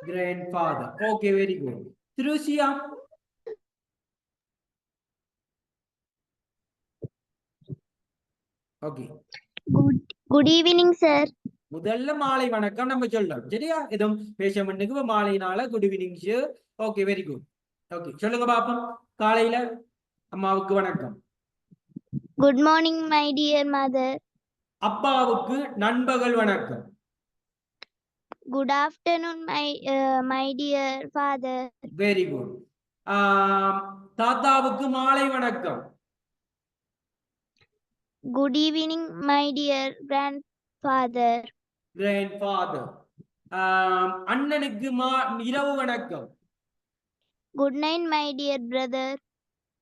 Grandfather. Okay, very good. Thrusia? Okay. Good evening, sir. முதல்ல மாலை வணக்கம் நம்ம சொல்லலாம். சரியா? எதுவும் பேசமெண்ட்டுக்கு மாலையினால good evening sir. Okay, very good. Okay, சொல்லுங்க பாப்போம். காலையில அம்மாவுக்கு வணக்கம். Good morning, my dear mother. அப்பாவுக்கு நண்பகல் வணக்கம். Good afternoon, my dear father. Very good. தாத்தாவுக்கு மாலை வணக்கம். Good evening, my dear grandfather. Grandfather. அண்ணனுக்கு இரவு வணக்கம். Good night, my dear brother.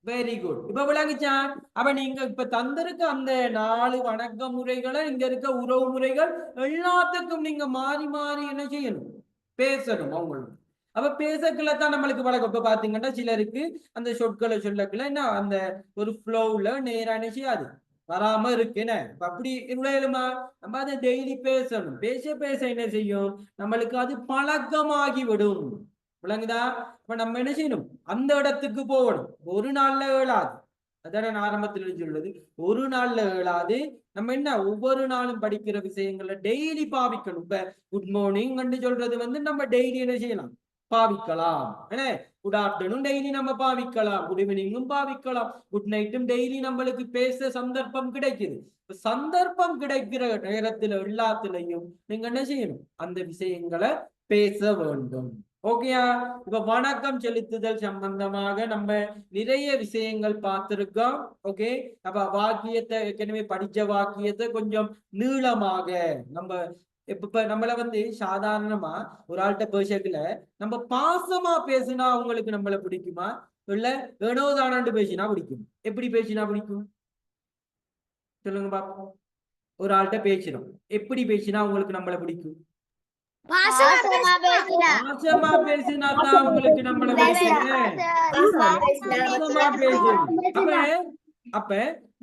Very good. இப்ப விளங்குச்சா? அப்ப நீங்க இப்ப தந்திருக்க அந்த 4 வணக்க முறைகளை, இங்க இருக்க உறவு முறைகள் எல்லாத்துக்கும் நீங்க மாறி மாறி என்ன செய்யணும்? பேசணும் அவங்களுக்கு. அப்ப பேசக்குள்ள தான் நம்மளுக்கு வழக்கம். இப்ப பாத்தீங்கன்னா சிலருக்கு அந்த சொற்களை சொல்லக்குள்ள என்ன அந்த ஒரு ஃப்ளோவுல நேரா என்ன செய்யாது, வராம இருக்கு. என்ன அப்படி இவ்வளவுமா நம்ம அதை டெய்லி பேசணும். பேச பேச என்ன செய்யும்? நம்மளுக்கு அது பழக்கமாகி விடும். விளங்குதா? இப்ப நம்ம என்ன செய்யணும்? அந்த இடத்துக்கு போகணும். ஒரு நாள்ல ஏழாது. அதான் நான் ஆரம்பத்தில் சொல்றது. ஒரு நாள்ல ஏழாது. நம்ம என்ன ஒவ்வொரு நாளும் படிக்கிற விஷயங்களை டெய்லி பாவிக்கணும். இப்ப குட் மார்னிங் சொல்றது நம்ம டெய்லி என்ன செய்யலாம்? பாவிக்கலாம். என்ன குட் ஆஃப்டர்நூன் டெய்லி நம்ம பாவிக்கலாம். குட் ஈவினிங்கும் பாவிக்கலாம். குட் நைட்டும் டெய்லி நம்மளுக்கு பேச சந்தர்ப்பம் கிடைக்குது. சந்தர்ப்பம் கிடைக்கிற நேரத்துல எல்லாத்துலயும் நீங்க என்ன செய்யணும்? அந்த விஷயங்களை பேச வேண்டும். ஓகேயா? இப்ப வணக்கம் செலுத்துதல் சம்பந்தமாக நம்ம நிறைய விஷயங்கள் பார்த்திருக்கோம். ஓகே, அப்ப வாக்கியத்தை ஏற்கனவே படிச்ச வாக்கியத்தை கொஞ்சம் நீளமாக நம்ம இப்ப நம்மள சாதாரணமா ஒரு ஆள்கிட்ட பேசக்குல நம்ம பாசமா பேசினா அவங்களுக்கு நம்மள பிடிக்குமா, இல்ல ஏனோதானாண்டு பேசினா பிடிக்கும்? எப்படி பேசினா பிடிக்கும் சொல்லுங்க பாப்போம். ஒரு ஆள்கிட்ட பேசினோம், எப்படி பேசினா உங்களுக்கு நம்மள பிடிக்கும்? பாசமா பேசினா. பாசமா பேசினா தான் உங்களுக்கு நம்மள பிடிக்கும். பாசமா பேசணும். அப்ப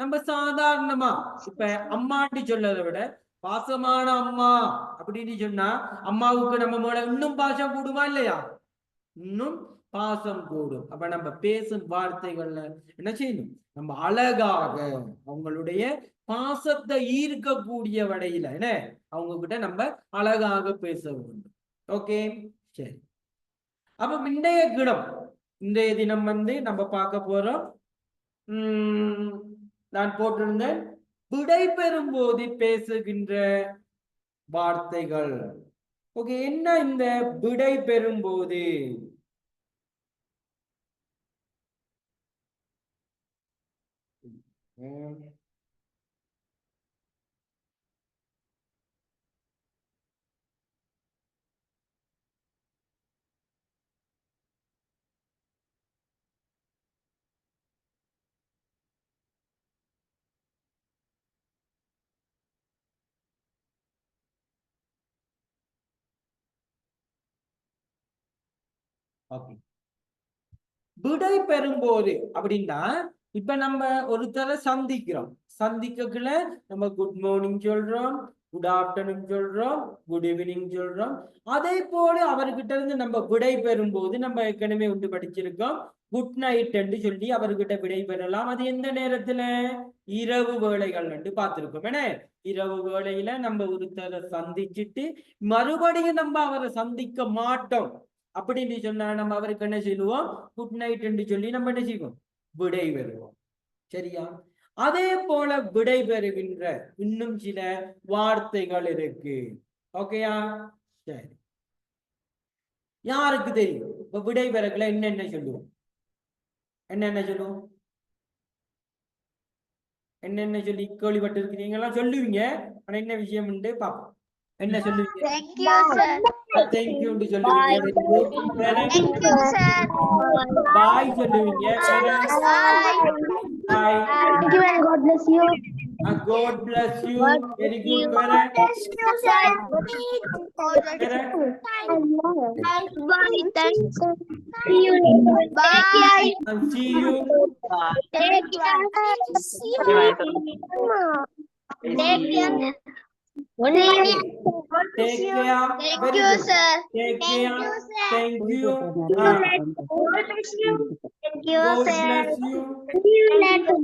நம்ம சாதாரணமா இப்ப அம்மாட்டி சொல்லதை விட பாசமான அம்மா அப்படின்னு சொன்னா அம்மாவுக்கு நம்ம மேல இன்னும் பாசம் கூடுமா இல்லையா? இன்னும் பாசம் கூடும். அப்ப நம்ம பேசும் வார்த்தைகள்ல என்ன செய்யணும்? நம்ம அழகாக அவங்களுடைய பாசத்தை ஈர்க்கக்கூடிய வடையில என்ன அவங்க கிட்ட நம்ம அழகாக பேச வேண்டும். ஓகே, சரி. அப்ப இன்றைய தினம், இன்றைய தினம் நம்ம பார்க்க போறோம். நான் போட்டிருந்தேன் விடை பெறும் போது பேசுகின்ற வார்த்தைகள். ஓகே, என்ன இந்த விடை பெறும் போது? ஓகே, விடை பெறும்போது அப்படின்னா இப்ப நம்ம ஒருத்தரை சந்திக்கிறோம். சந்திக்கக்குள்ள நம்ம குட் மார்னிங் சொல்றோம், குட் ஆஃப்டர்நூன் சொல்றோம், குட் ஈவினிங் சொல்றோம். அதே போல அவர்கிட்ட இருந்து நம்ம விடை பெறும்போது நம்ம ஏற்கனவே ஒன்று படிச்சிருக்கோம், குட் நைட் என்று சொல்லி அவர்கிட்ட விடை பெறலாம். அது எந்த நேரத்துல? இரவு வேளைகள் என்று பார்த்திருக்கோம். ஏன்னா இரவு வேளையில நம்ம ஒருத்தரை சந்திச்சுட்டு மறுபடியும் நம்ம அவரை சந்திக்க மாட்டோம் அப்படின்னு சொன்னா நம்ம அவருக்கு என்ன சொல்லுவோம்? குட் நைட் என்று சொல்லி நம்ம என்ன செய்வோம்? விடை பெறுவோம். சரியா? அதே போல விடை பெறுகின்ற இன்னும் சில வார்த்தைகள் இருக்கு. ஓகேயா? சரி, யாருக்கு தெரியும் இப்ப விடை பெறக்குள்ள என்னென்ன சொல்லுவோம்? என்னென்ன சொல்லுவோம்? என்னென்ன சொல்லி கேள்விப்பட்டு இருக்கிறீங்களா? சொல்லுவீங்க, ஆனா என்ன விஷயம் உண்டு பாப்போம். என்ன சொல்லுவீங்க? Thank you, sir. Thank you ன்னு சொல்லுவீங்க. Thank you, sir. பாய் சொல்லுவீங்க. Bye. Bye. Thank you and God bless you. God bless you. Very good. God bless you, sir. Bye. Thanks. See you later. Bye. And see you. Take care. Take care. Take care. Thank Very you, good. sir. Take Thank care. you, sir. Thank you. God bless you. Thank you, God sir. bless you. See you later.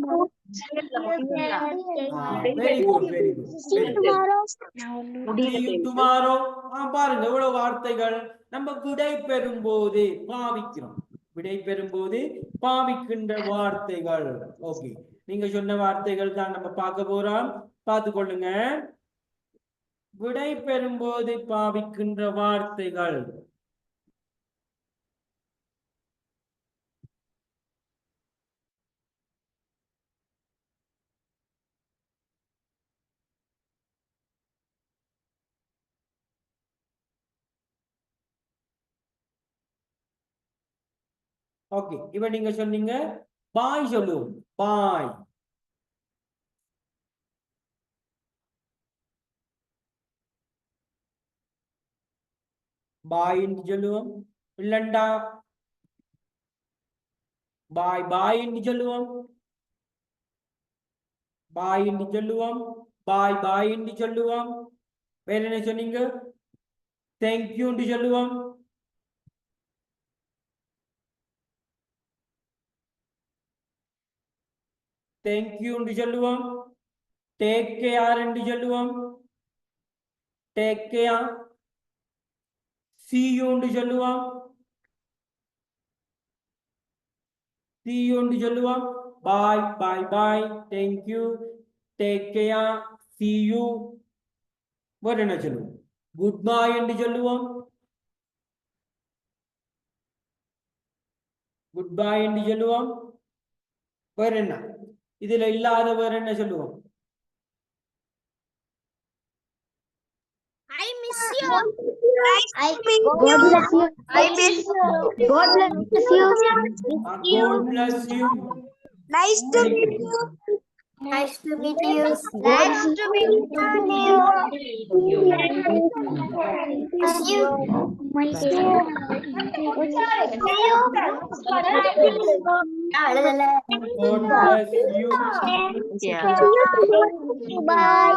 Very good. Very good. See you Very good. tomorrow. See you tomorrow. பாருங்க எவ்வளவு வார்த்தைகள் நம்ம விடை பெறும்போது பாவிக்கிறோம். விடை பெறும்போது பாவிக்கின்ற வார்த்தைகள். Okay, நீங்க சொன்ன வார்த்தைகள் தான் நம்ம பார்க்க போறோம். பார்த்து கொள்ளுங்க. விடை பெறும்போது பாவிக்கின்ற வார்த்தைகள். ஓகே, இப்ப நீங்க சொன்னீங்க பாய் சொல்லுவோம். பாய். பாய் என்று சொல்லுவோம். இல்லண்டா பாய் பாய் என்று சொல்லுவோம். பாய் என்று சொல்லுவோம். பாய் பாய் என்று சொல்லுவோம். வேற என்ன சொன்னீங்க? தேங்க்யூ என்று சொல்லுவோம். தேங்க்யூ என்று சொல்லுவோம். டேக் கேர் என்று சொல்லுவோம். Take care. see you என்று சொல்லுவோம். see you என்று சொல்லுவோம். Bye bye bye. Thank you. Take care. see you. வேற என்ன சொல்லுவோம்? குட் பை என்று சொல்லுவோம். குட் பை என்று சொல்லுவோம். வேற என்ன? இதுல இல்லாத வேற என்ன சொல்லுவோம்? I miss you. God bless you. I miss you. God bless you. God bless you. Nice to meet you. Nice to meet you. Nice to meet you. Miss you. Miss you. God bless you. Bye.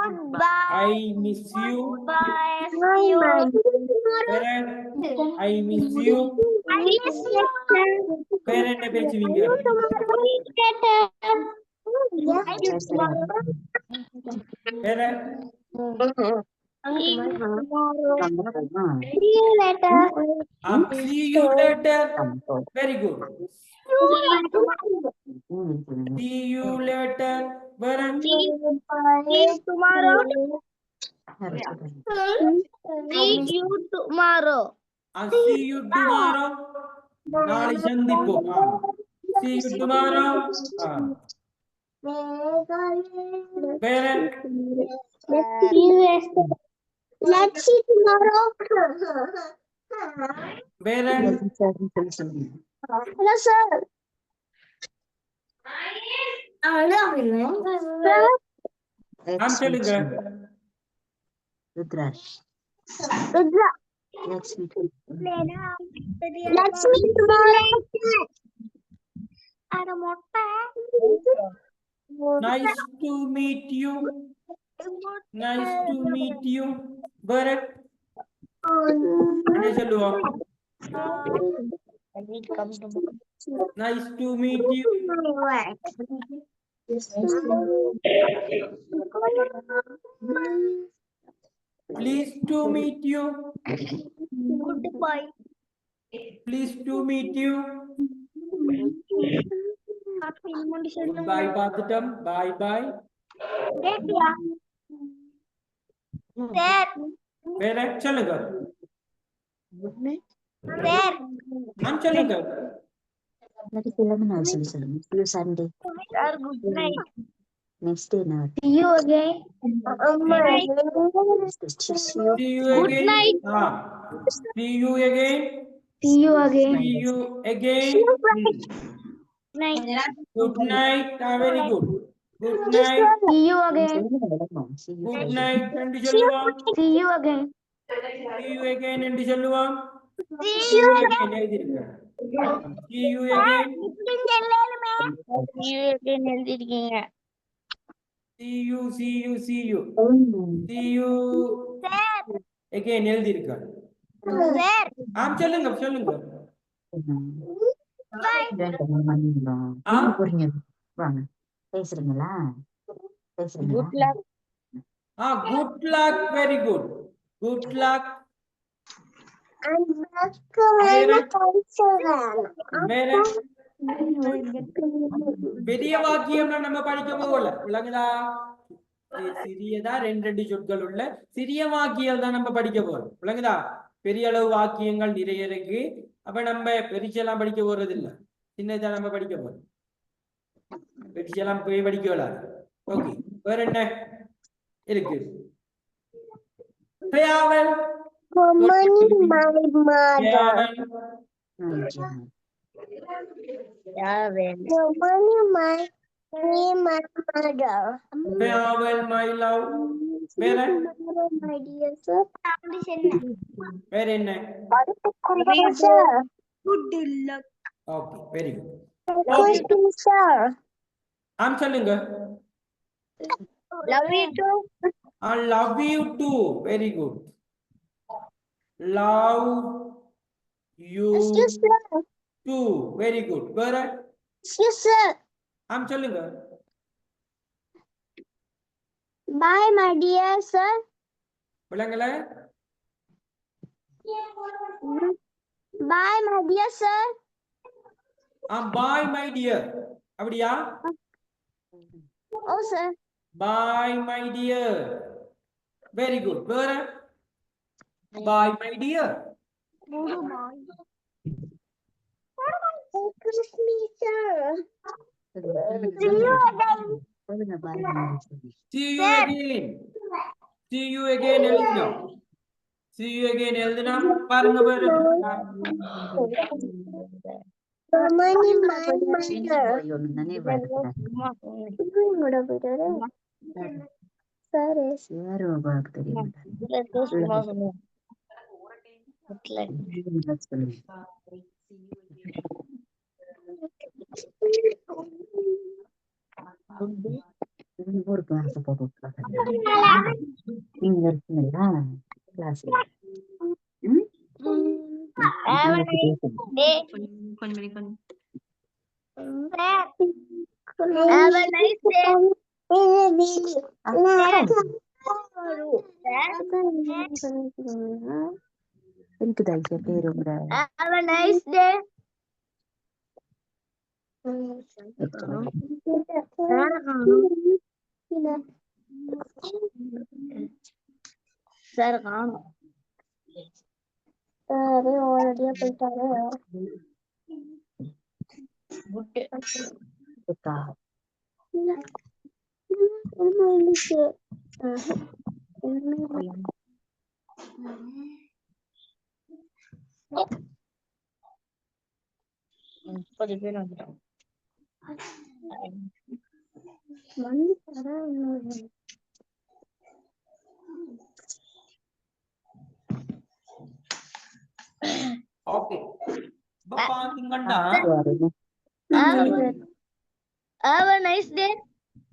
Goodbye. I miss you. Bye. See you. I miss you. I miss you. வேற என்ன பேசுவீங்க? வேற See you later. see you later. Very good. See you later. வேற See you tomorrow. See you tomorrow. see you tomorrow. நாளை சந்திப்போம். See you tomorrow. வேற Let's see tomorrow. வேற Hello, sir. சொல்லுங்க. Rudra. Let's meet tomorrow. Nice to meet you. Nice to meet you. Bharat. என்ன சொல்லுவோம்? Nice to meet you. Pleased to meet you. Goodbye. Pleased to meet you. Bye பார்த்துட்டோம். Bye bye. வேற சொல்லுங்க. சொல்லுங்க. See you Sunday. Good night. Next day now. See you again. See you Good again. night. See you again. See you again. See you again. Night. Good night. Very good. Good night. See you again. Good night. என்று சொல்லுவோம். See you again. See you again என்று சொல்லுவோம். See See you you again. again எழுதிருங்க. See you again. See you again எழுதிருக்கீங்க. See you. See you. See you. See you again எழுதிருக்க. சொல்லுங்க சொல்லுங்க. வாங்க பேசுறீங்களா? Good luck. Good luck. Very good. Good luck. வேற பெரிய வாக்கியம் நம்ம படிக்க போகல. விளங்குதா? சிறியதா ரெண்டு சொற்கள் உள்ள சிறிய வாக்கியம் தான் நம்ம படிக்க போறோம். விளங்குதா? பெரிய அளவு வாக்கியங்கள் நிறைய இருக்கு. அப்ப நம்ம பெருசெல்லாம் படிக்க போறது இல்ல. சின்னதா நம்ம படிக்க போறோம். பெருசெல்லாம் போய் படிக்க விடாது. ஓகே. வேற என்ன இருக்கு? Farewell. Farewell, my love. வேற வேற என்ன? Good luck. Okay, very good. சொல்லுங்க. Love you too. I love you too. Very good. Love you too. Very good. வேற சொல்லுங்க. Bye, my dear sir. விளங்கல? Bye, my dear sir. Bye, my dear. அப்படியா? Oh, sir. Bye, my dear. Very good. வேற? Bye, my dear. Excuse me, sir. See you again. See you again. See you again எழுதுனா. See you again எழுதுனா பாருங்க வேற. ஒரு class போட்டு நீங்க இருக்கீங்களா கிளாஸ்ல? Have a nice day. இருக்குதா ஐயா பேரு உங்க Have a nice day. Sir, காணோம். already போயிட்டாரு. இருக்கா? முப்பது பேர் வந்துட்டோம். ஓகே பாத்தீங்கன்னா Have a nice day.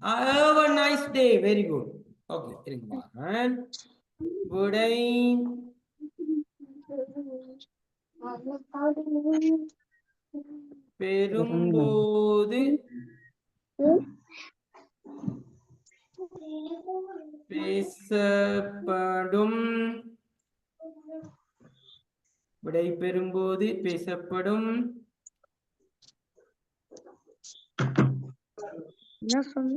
have a nice day. Very good. Okay, இருங்க பாருங்க. விடை பெறும்போது பேசப்படும் விடை பெறும்போது பேசப்படும் என்ன சொன்ன?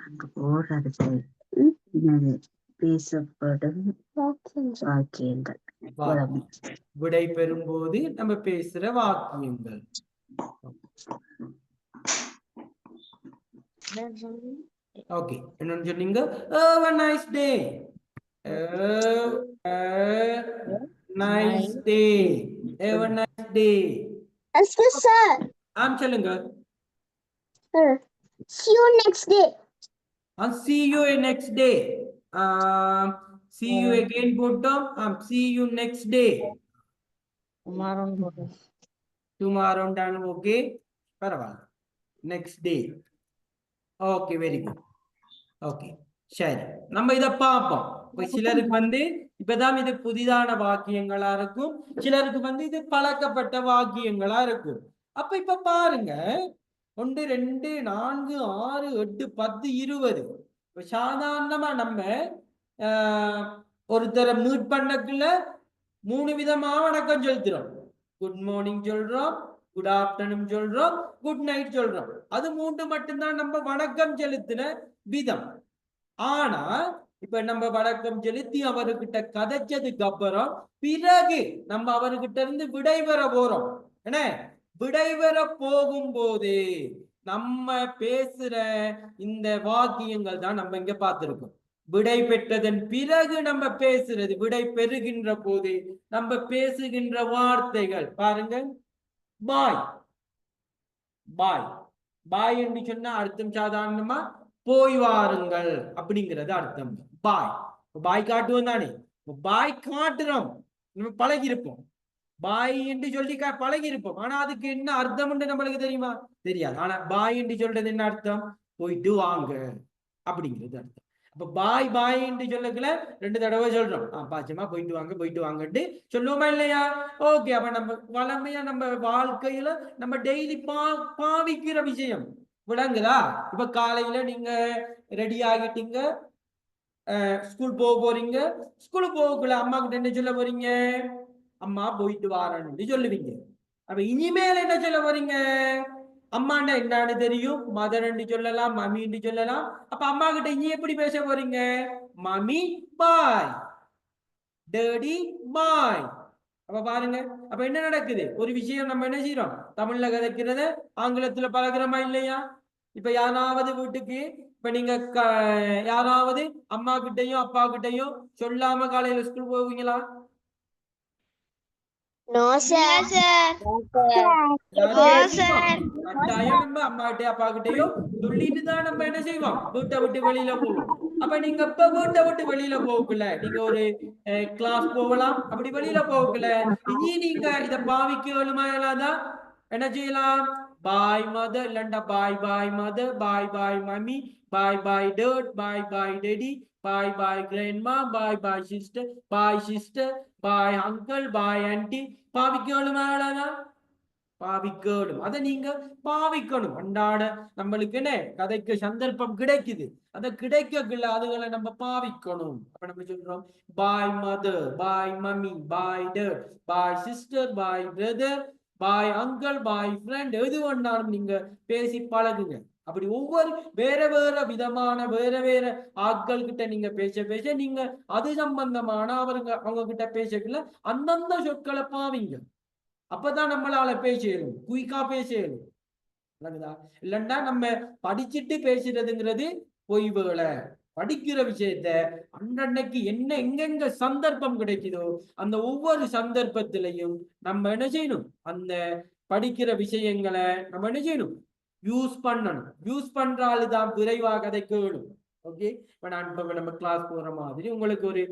அங்க போடுறது என்னது? பேசப்படும் வாக்கியங்கள் விடை பெறும்போது நம்ம பேசுற வாக்கியங்கள். ஓகே, என்னன்னு சொன்னீங்க? Have a nice day. Have a nice day. Have a nice day. Excuse sir. சொல்லுங்க. See you next day. And see you next day. See you again போட்டோம். See you next day. Tomorrow டான okay பரவாயில்ல. Next day. Okay, very good. Okay, சரி, நம்ம இத பார்ப்போம். இப்ப சிலருக்கு இப்பதான் இது புதிதான வாக்கியங்களா இருக்கும், சிலருக்கு இது பழக்கப்பட்ட வாக்கியங்களா இருக்கும். அப்ப இப்ப பாருங்க, 1 2 4 6 8 10 20. இப்ப சாதாரணமா நம்ம ஒருத்தரை மீட் பண்ணக்குள்ள 3 விதமா வணக்கம் செலுத்துறோம். குட் மார்னிங் சொல்றோம், குட் ஆஃப்டர்நூன் சொல்றோம், குட் நைட் சொல்றோம். அது 3 மட்டும்தான் நம்ம வணக்கம் செலுத்தின விதம். ஆனா இப்ப நம்ம வணக்கம் செலுத்தி அவர்கிட்ட கதைச்சதுக்கு அப்புறம் பிறகு நம்ம அவர்கிட்ட இருந்து விடைபெற போறோம். என்ன, விடைபெற போகும்போது நம்ம பேசுற இந்த வாக்கியங்கள் தான் நம்ம இங்க பார்த்திருக்கோம். விடை பெற்றதன் பிறகு நம்ம பேசுறது, விடை பெறுகின்ற போது நம்ம பேசுகின்ற வார்த்தைகள் பாருங்க. பாய், பாய், பாய் என்று சொன்னா அர்த்தம் சாதாரணமா போய் வாருங்கள் அப்படிங்கிறது அர்த்தம். பாய், பாய் காட்டுவோம் தானே, பாய் காட்டுறோம், நம்ம பழகி இருப்போம். பாய் என்று சொல்லி பழகி இருப்போம். ஆனா அதுக்கு என்ன அர்த்தம் நம்மளுக்கு தெரியுமா? தெரியாது. ஆனா பாய் என்று சொல்றது என்ன அர்த்தம்? போயிட்டு வாங்க அப்படிங்கிறது அர்த்தம். அப்ப பாய் பாய் என்று சொல்லக்குள்ள 2 தடவை சொல்றோம். பாச்சமா போயிட்டு வாங்க, போயிட்டு வாங்கட்டு சொல்லுவோமா இல்லையா? ஓகே, அப்ப நம்ம வளமையா நம்ம வாழ்க்கையில நம்ம டெய்லி பாவிக்கிற விஷயம் விளங்குதா? இப்ப காலையில நீங்க ரெடி ஆகிட்டீங்க, ஸ்கூல் போக போறீங்க. ஸ்கூலுக்கு போகக்குள்ள அம்மா கிட்ட என்ன சொல்ல போறீங்க? அம்மா போயிட்டு வாரன்னு சொல்லுவீங்க. அப்ப இனிமேல் என்ன சொல்ல போறீங்க? அம்மாண்டா என்னன்னு தெரியும், மதர் சொல்லலாம், மம்மி சொல்லலாம். அப்ப அம்மா கிட்ட இனி எப்படி பேச போறீங்க? மம்மி பாய், டேடி பாய். அப்ப பாருங்க, அப்ப என்ன நடக்குது? ஒரு விஷயம் நம்ம என்ன செய்யறோம்? தமிழ்ல கதைக்கிறத ஆங்கிலத்துல பழகிறோமா இல்லையா? இப்ப யாராவது வீட்டுக்கு, இப்ப நீங்க யாராவது அம்மா கிட்டையும் அப்பா கிட்டையும் சொல்லாம காலையில ஸ்கூல் போவீங்களா? No sir. கட்டாயம் நம்ம அம்மா கிட்டயோ அப்பா கிட்டயோ சொல்லிட்டு தான் நம்ம என்ன செய்வோம்? வீட்டை விட்டு வெளியில போவோம். அப்ப நீங்க இப்ப வீட்டை விட்டு வெளியில போகல, நீங்க ஒரு கிளாஸ் போகலாம், அப்படி வெளியில போகல. இனி நீங்க இத பாவிக்க வேணுமா? இல்லாதான் என்ன செய்யலாம்? பாய் மதர் இல்லண்டா bye mother bye mummy bye dad bye daddy bye grandma bye sister bye uncle bye aunty பாவிக்கணும் அவ்வளவுதான் பாவிக்கணும். அதை நீங்க பாவிக்கணும். அன்றாட நம்மளுக்கு என்ன கதைக்கு சந்தர்ப்பம் கிடைக்குது, அதை கிடைக்கல அதுகளை நம்ம பாவிக்கணும். அப்ப நம்ம சொல்றோம் bye mother bye mummy bye dad bye sister bye brother bye uncle bye friend எது வேணாலும் நீங்க பேசி பழகுங்க. அப்படி ஒவ்வொரு வேற விதமான வேற ஆட்கள் கிட்ட நீங்க பேச நீங்க அது சம்பந்தமான அவங்க கிட்ட பேசக்குள்ள அந்தந்த சொற்களை பாவிங்க. அப்பதான் நம்மளால பேசணும், குயிக்கா பேசணும். இல்லைன்னா நம்ம படிச்சுட்டு பேசுறதுங்கிறது பொய் வேலை. படிக்கிற விஷயத்த அன்றைக்கு என்ன எங்கெங்க சந்தர்ப்பம் கிடைக்குதோ அந்த ஒவ்வொரு சந்தர்ப்பத்திலையும் நம்ம என்ன செய்யணும், அந்த படிக்கிற விஷயங்களை நம்ம என்ன செய்யணும், யூஸ் பண்ணணும். யூஸ் பண்றாலுதான் விரைவாக அதை கேளும். ஓகே, இப்ப நான் நம்ம கிளாஸ் போற மாதிரி உங்களுக்கு ஒரு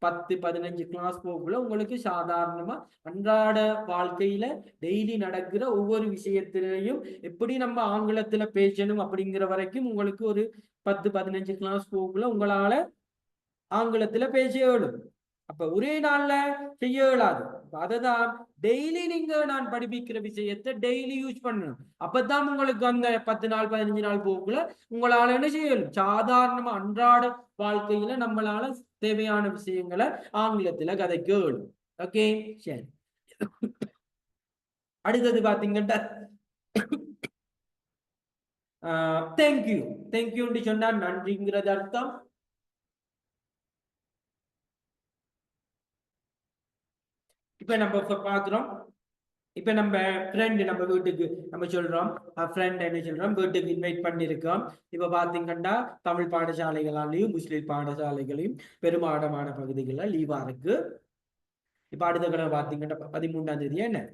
10-15 கிளாஸ் போகக்குள்ள உங்களுக்கு சாதாரணமா அன்றாட வாழ்க்கையில டெய்லி நடக்கிற ஒவ்வொரு விஷயத்திலையும் எப்படி நம்ம ஆங்கிலத்துல பேசணும் அப்படிங்கிற வரைக்கும் உங்களுக்கு ஒரு 10-15 கிளாஸ் போகக்குள்ள உங்களால ஆங்கிலத்துல பேச இயலும். அப்ப ஒரே நாள்ல செய்ய இயலாது. அததான் டெய்லி நீங்க நான் படிப்பிக்கிற விஷயத்தை டெய்லி யூஸ் பண்ணணும். அப்பதான் உங்களுக்கு அந்த 10 நாள் 15 நாள் போக்குள்ள உங்களால என்ன செய்யணும், சாதாரணமா அன்றாட வாழ்க்கையில நம்மளால தேவையான விஷயங்களை ஆங்கிலத்துல கதைக்க இயலும். ஓகே, சரி. அடுத்தது பாத்தீங்கன்னா தேங்க்யூ. தேங்க்யூன்னு சொன்னா நன்றிங்கிறது அர்த்தம். இப்ப நம்ம பாக்குறோம், இப்ப நம்ம ஃப்ரெண்ட் நம்ம வீட்டுக்கு நம்ம சொல்றோம், ஃப்ரெண்ட் என்ன சொல்றோம், வீட்டுக்கு இன்வைட் பண்ணிருக்கோம். இப்ப பாத்தீங்கன்னா தமிழ் பாடசாலைகளாலையும் முஸ்லிம் பாடசாலைகளையும் பெரும்பாலான பகுதிகளில் லீவா இருக்கு. இப்ப அடுத்த கிழமை பாத்தீங்கன்னா 13ஆம் தேதி என்ன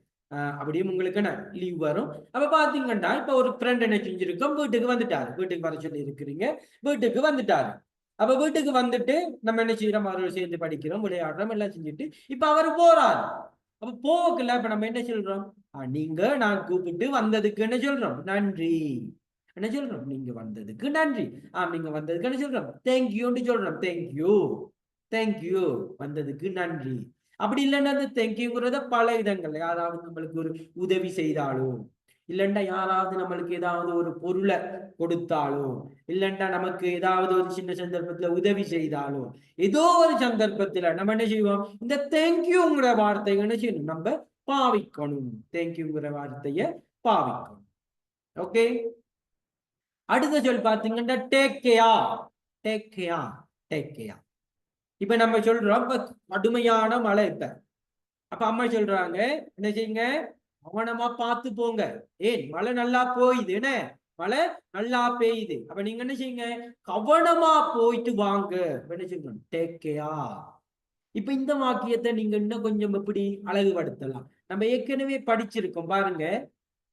அப்படியும் உங்களுக்கு என்ன லீவ் வரும். அப்ப பாத்தீங்கன்னா இப்ப ஒரு ஃப்ரெண்ட் என்ன செஞ்சிருக்கோம், வீட்டுக்கு வந்துட்டாரு. வீட்டுக்கு வர சொல்லி இருக்கிறீங்க, வீட்டுக்கு வந்துட்டாரு. அப்ப வீட்டுக்கு வந்துட்டு நம்ம என்ன செய்யறோம், அவரோட சேர்ந்து படிக்கிறோம், விளையாடுறோம், எல்லாம் செஞ்சுட்டு இப்ப அவரு போறாரு. அப்ப போகல இப்ப நம்ம என்ன சொல்றோம், நீங்க நான் கூப்பிட்டு வந்ததுக்கு என்ன சொல்றோம், நன்றி. என்ன சொல்றோம், நீங்க வந்ததுக்கு நன்றி. நீங்க வந்ததுக்கு என்ன சொல்றோம், தேங்க்யூன்னு சொல்றோம். தேங்க்யூ வந்ததுக்கு நன்றி. அப்படி இல்லைன்னா அந்த தேங்க்யூங்கிறத பல விதங்கள், யாராவது நம்மளுக்கு ஒரு உதவி செய்தாலும், இல்லைன்னா யாராவது நம்மளுக்கு ஏதாவது ஒரு பொருளை கொடுத்தாலும், இல்லைன்னா நமக்கு ஏதாவது ஒரு சின்ன சந்தர்ப்பத்துல உதவி செய்தாலும், ஏதோ ஒரு சந்தர்ப்பத்துல நம்ம என்ன செய்வோம், இந்த தேங்க்யூங்கிற வார்த்தையை என்ன செய்யணும், நம்ம பாவிக்கணும். தேங்க்யூங்கிற வார்த்தைய பாவிக்கணும். ஓகே, அடுத்த சொல் பாத்தீங்கன்னா டேக் கேர். இப்ப நம்ம சொல்றோம் கடுமையான மழை. அப்ப அம்மா சொல்றாங்க என்ன செய்யுங்க, கவனமா பார்த்து போங்க. ஏன் மழை நல்லா போயுது, என்ன மழை நல்லா பெய்யுது. அப்ப நீங்க என்ன செய்யுங்க, கவனமா போயிட்டு வாங்க. என்ன செய்யணும், டேக் கேர். இப்ப இந்த வாக்கியத்தை நீங்க இன்னும் கொஞ்சம் எப்படி அழகுபடுத்தலாம். நம்ம ஏற்கனவே படிச்சிருக்கோம் பாருங்க,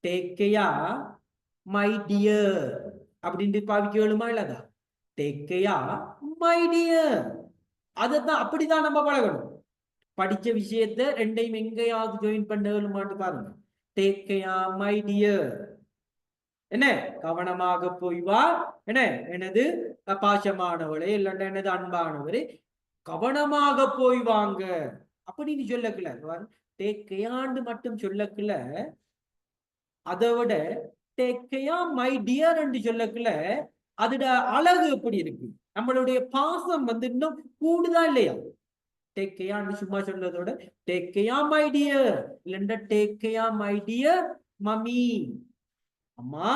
டேக் கேர் மை டியர் அப்படின்ட்டு பாவிக்கலுமா இல்லதா, டேக் கேர் மை டியர். அதான் அப்படிதான் நம்ம பழகணும். படிச்ச விஷயத்த ரெண்டையும் எங்கேயாவது ஜாயின் பண்ண பாருங்க. டேக் கேர் மை டியர், என்ன கவனமாக போய் வா, என்ன எனது பாசமானவளே இல்லைன்னா எனது அன்பானவரே கவனமாக போய் வாங்க அப்படின்னு சொல்லக்கல. டேக் கேர்ன்னு மட்டும் சொல்லக்கல, அதை விட டேக் கேர் மை டியர் என்று சொல்லக்கல அதோட அழகு எப்படி இருக்கு, நம்மளுடைய பாசம் இன்னும் கூடுதா இல்லையா. டேக் கேர் சும்மா சொல்றதோட டேக் கேர் மை டியர், இல்லைன்னா take care my dear mummy, அம்மா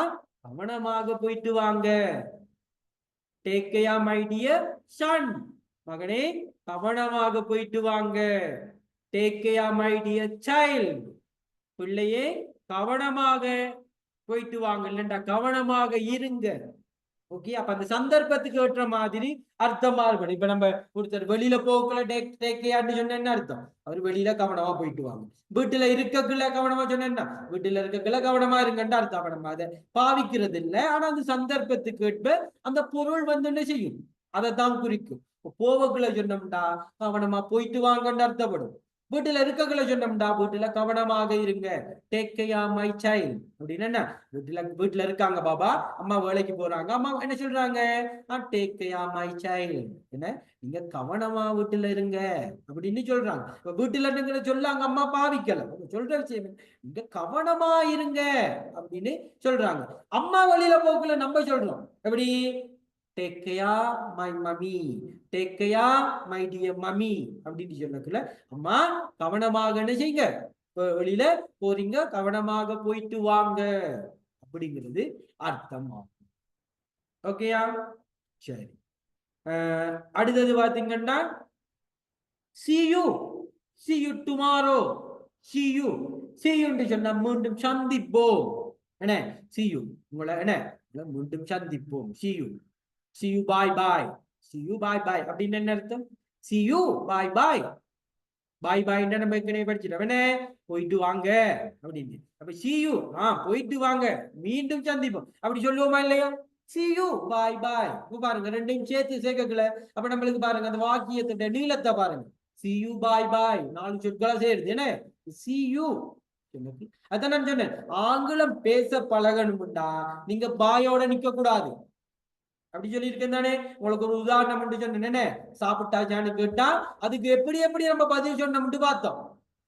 கவனமாக போயிட்டு வாங்க. Take care my dear son, மகனே கவனமாக போயிட்டு வாங்க. Take care my dear child, பிள்ளையே கவனமாக போயிட்டு வாங்க, இல்லைன்னா கவனமாக இருங்க. ஓகே, அப்ப அந்த சந்தர்ப்பத்துக்கு ஏற்ற மாதிரி அர்த்தமா இருக்கணும். இப்ப நம்ம ஒருத்தர் வெளியில போகல டேக் கேர்ன்னு சொன்ன என்ன அர்த்தம், அவர் வெளியில கவனமா போயிட்டு வாங்க. வீட்டுல இருக்கக்குள்ள கவனமா சொன்ன என்ன, வீட்டுல இருக்கக்குள்ள கவனமா இருங்கன்னு அர்த்தம். அப்ப நம்ம அதை பாவிக்கிறது இல்லை, ஆனா அந்த சந்தர்ப்பத்துக்கு ஏற்ப அந்த பொருள் என்ன செய்யும், அதைத்தான் குறிக்கும். போவக்குள்ள சொன்னோம்டா கவனமா போயிட்டு வாங்கன்னு அர்த்தப்படும். வீட்டுல இருக்கக்குள்ள சொன்னோம்டா வீட்டுல கவனமாக இருங்க, டேக் கேர் மை சைல்ட் அப்படின்னு. என்ன வீட்டுல இருக்காங்க பாபா, அம்மா வேலைக்கு போறாங்க, அம்மா என்ன சொல்றாங்க, டேக் கேர் மை சைல்ட், என்ன நீங்க கவனமா வீட்டுல இருங்க அப்படின்னு சொல்றாங்க. இப்ப வீட்டுல நீங்க சொல்லாங்க, அம்மா பாவிக்கல, சொல்ற விஷயம் நீங்க கவனமா இருங்க அப்படின்னு சொல்றாங்க. அம்மா வழியில போக்குல நம்ம சொல்றோம் எப்படி, take care my mummy, take care my dear mummy அப்படின்னு சொல்லக்குள்ள அம்மா கவனமாக என்ன செய்யுங்க, வெளியில போறீங்க கவனமாக போயிட்டு வாங்க அப்படிங்கிறது அர்த்தம். ஓகேயா, சரி. அடுத்தது பாத்தீங்கன்னா see you, see you tomorrow, see you, see you என்று சொன்னா மீண்டும் சந்திப்போம். என்ன see you, உங்களை என்ன மீண்டும் சந்திப்போம். see you, see you bye bye, see you bye bye அப்படின்னு என்ன அர்த்தம், see you bye bye, bye bye நம்ம ஏற்கனவே படிச்சிட்டோம், என்ன போயிட்டு வாங்க அப்படின்னு. அப்ப see you போயிட்டு வாங்க மீண்டும் சந்திப்போம் அப்படி சொல்லுவோமா இல்லையா, see you bye bye. பாருங்க ரெண்டையும் சேர்த்து சேர்க்கல, அப்ப நம்மளுக்கு பாருங்க அந்த வாக்கியத்தோட நீளத்தை பாருங்க, see you bye bye 4 சொற்களா சேருது. என்ன see you, அதான் நான் சொன்னேன் ஆங்கிலம் பேச பழகணும்டா நீங்க பாயோட நிக்க கூடாது அப்படி சொல்லியிருக்கேன் தானே. உங்களுக்கு ஒரு உதாரணம் சொன்னேன், என்ன சாப்பிட்டாச்சான்னு கேட்டா அதுக்கு எப்படி எப்படி நம்ம பதில் சொன்னோம்னு பார்த்தோம்.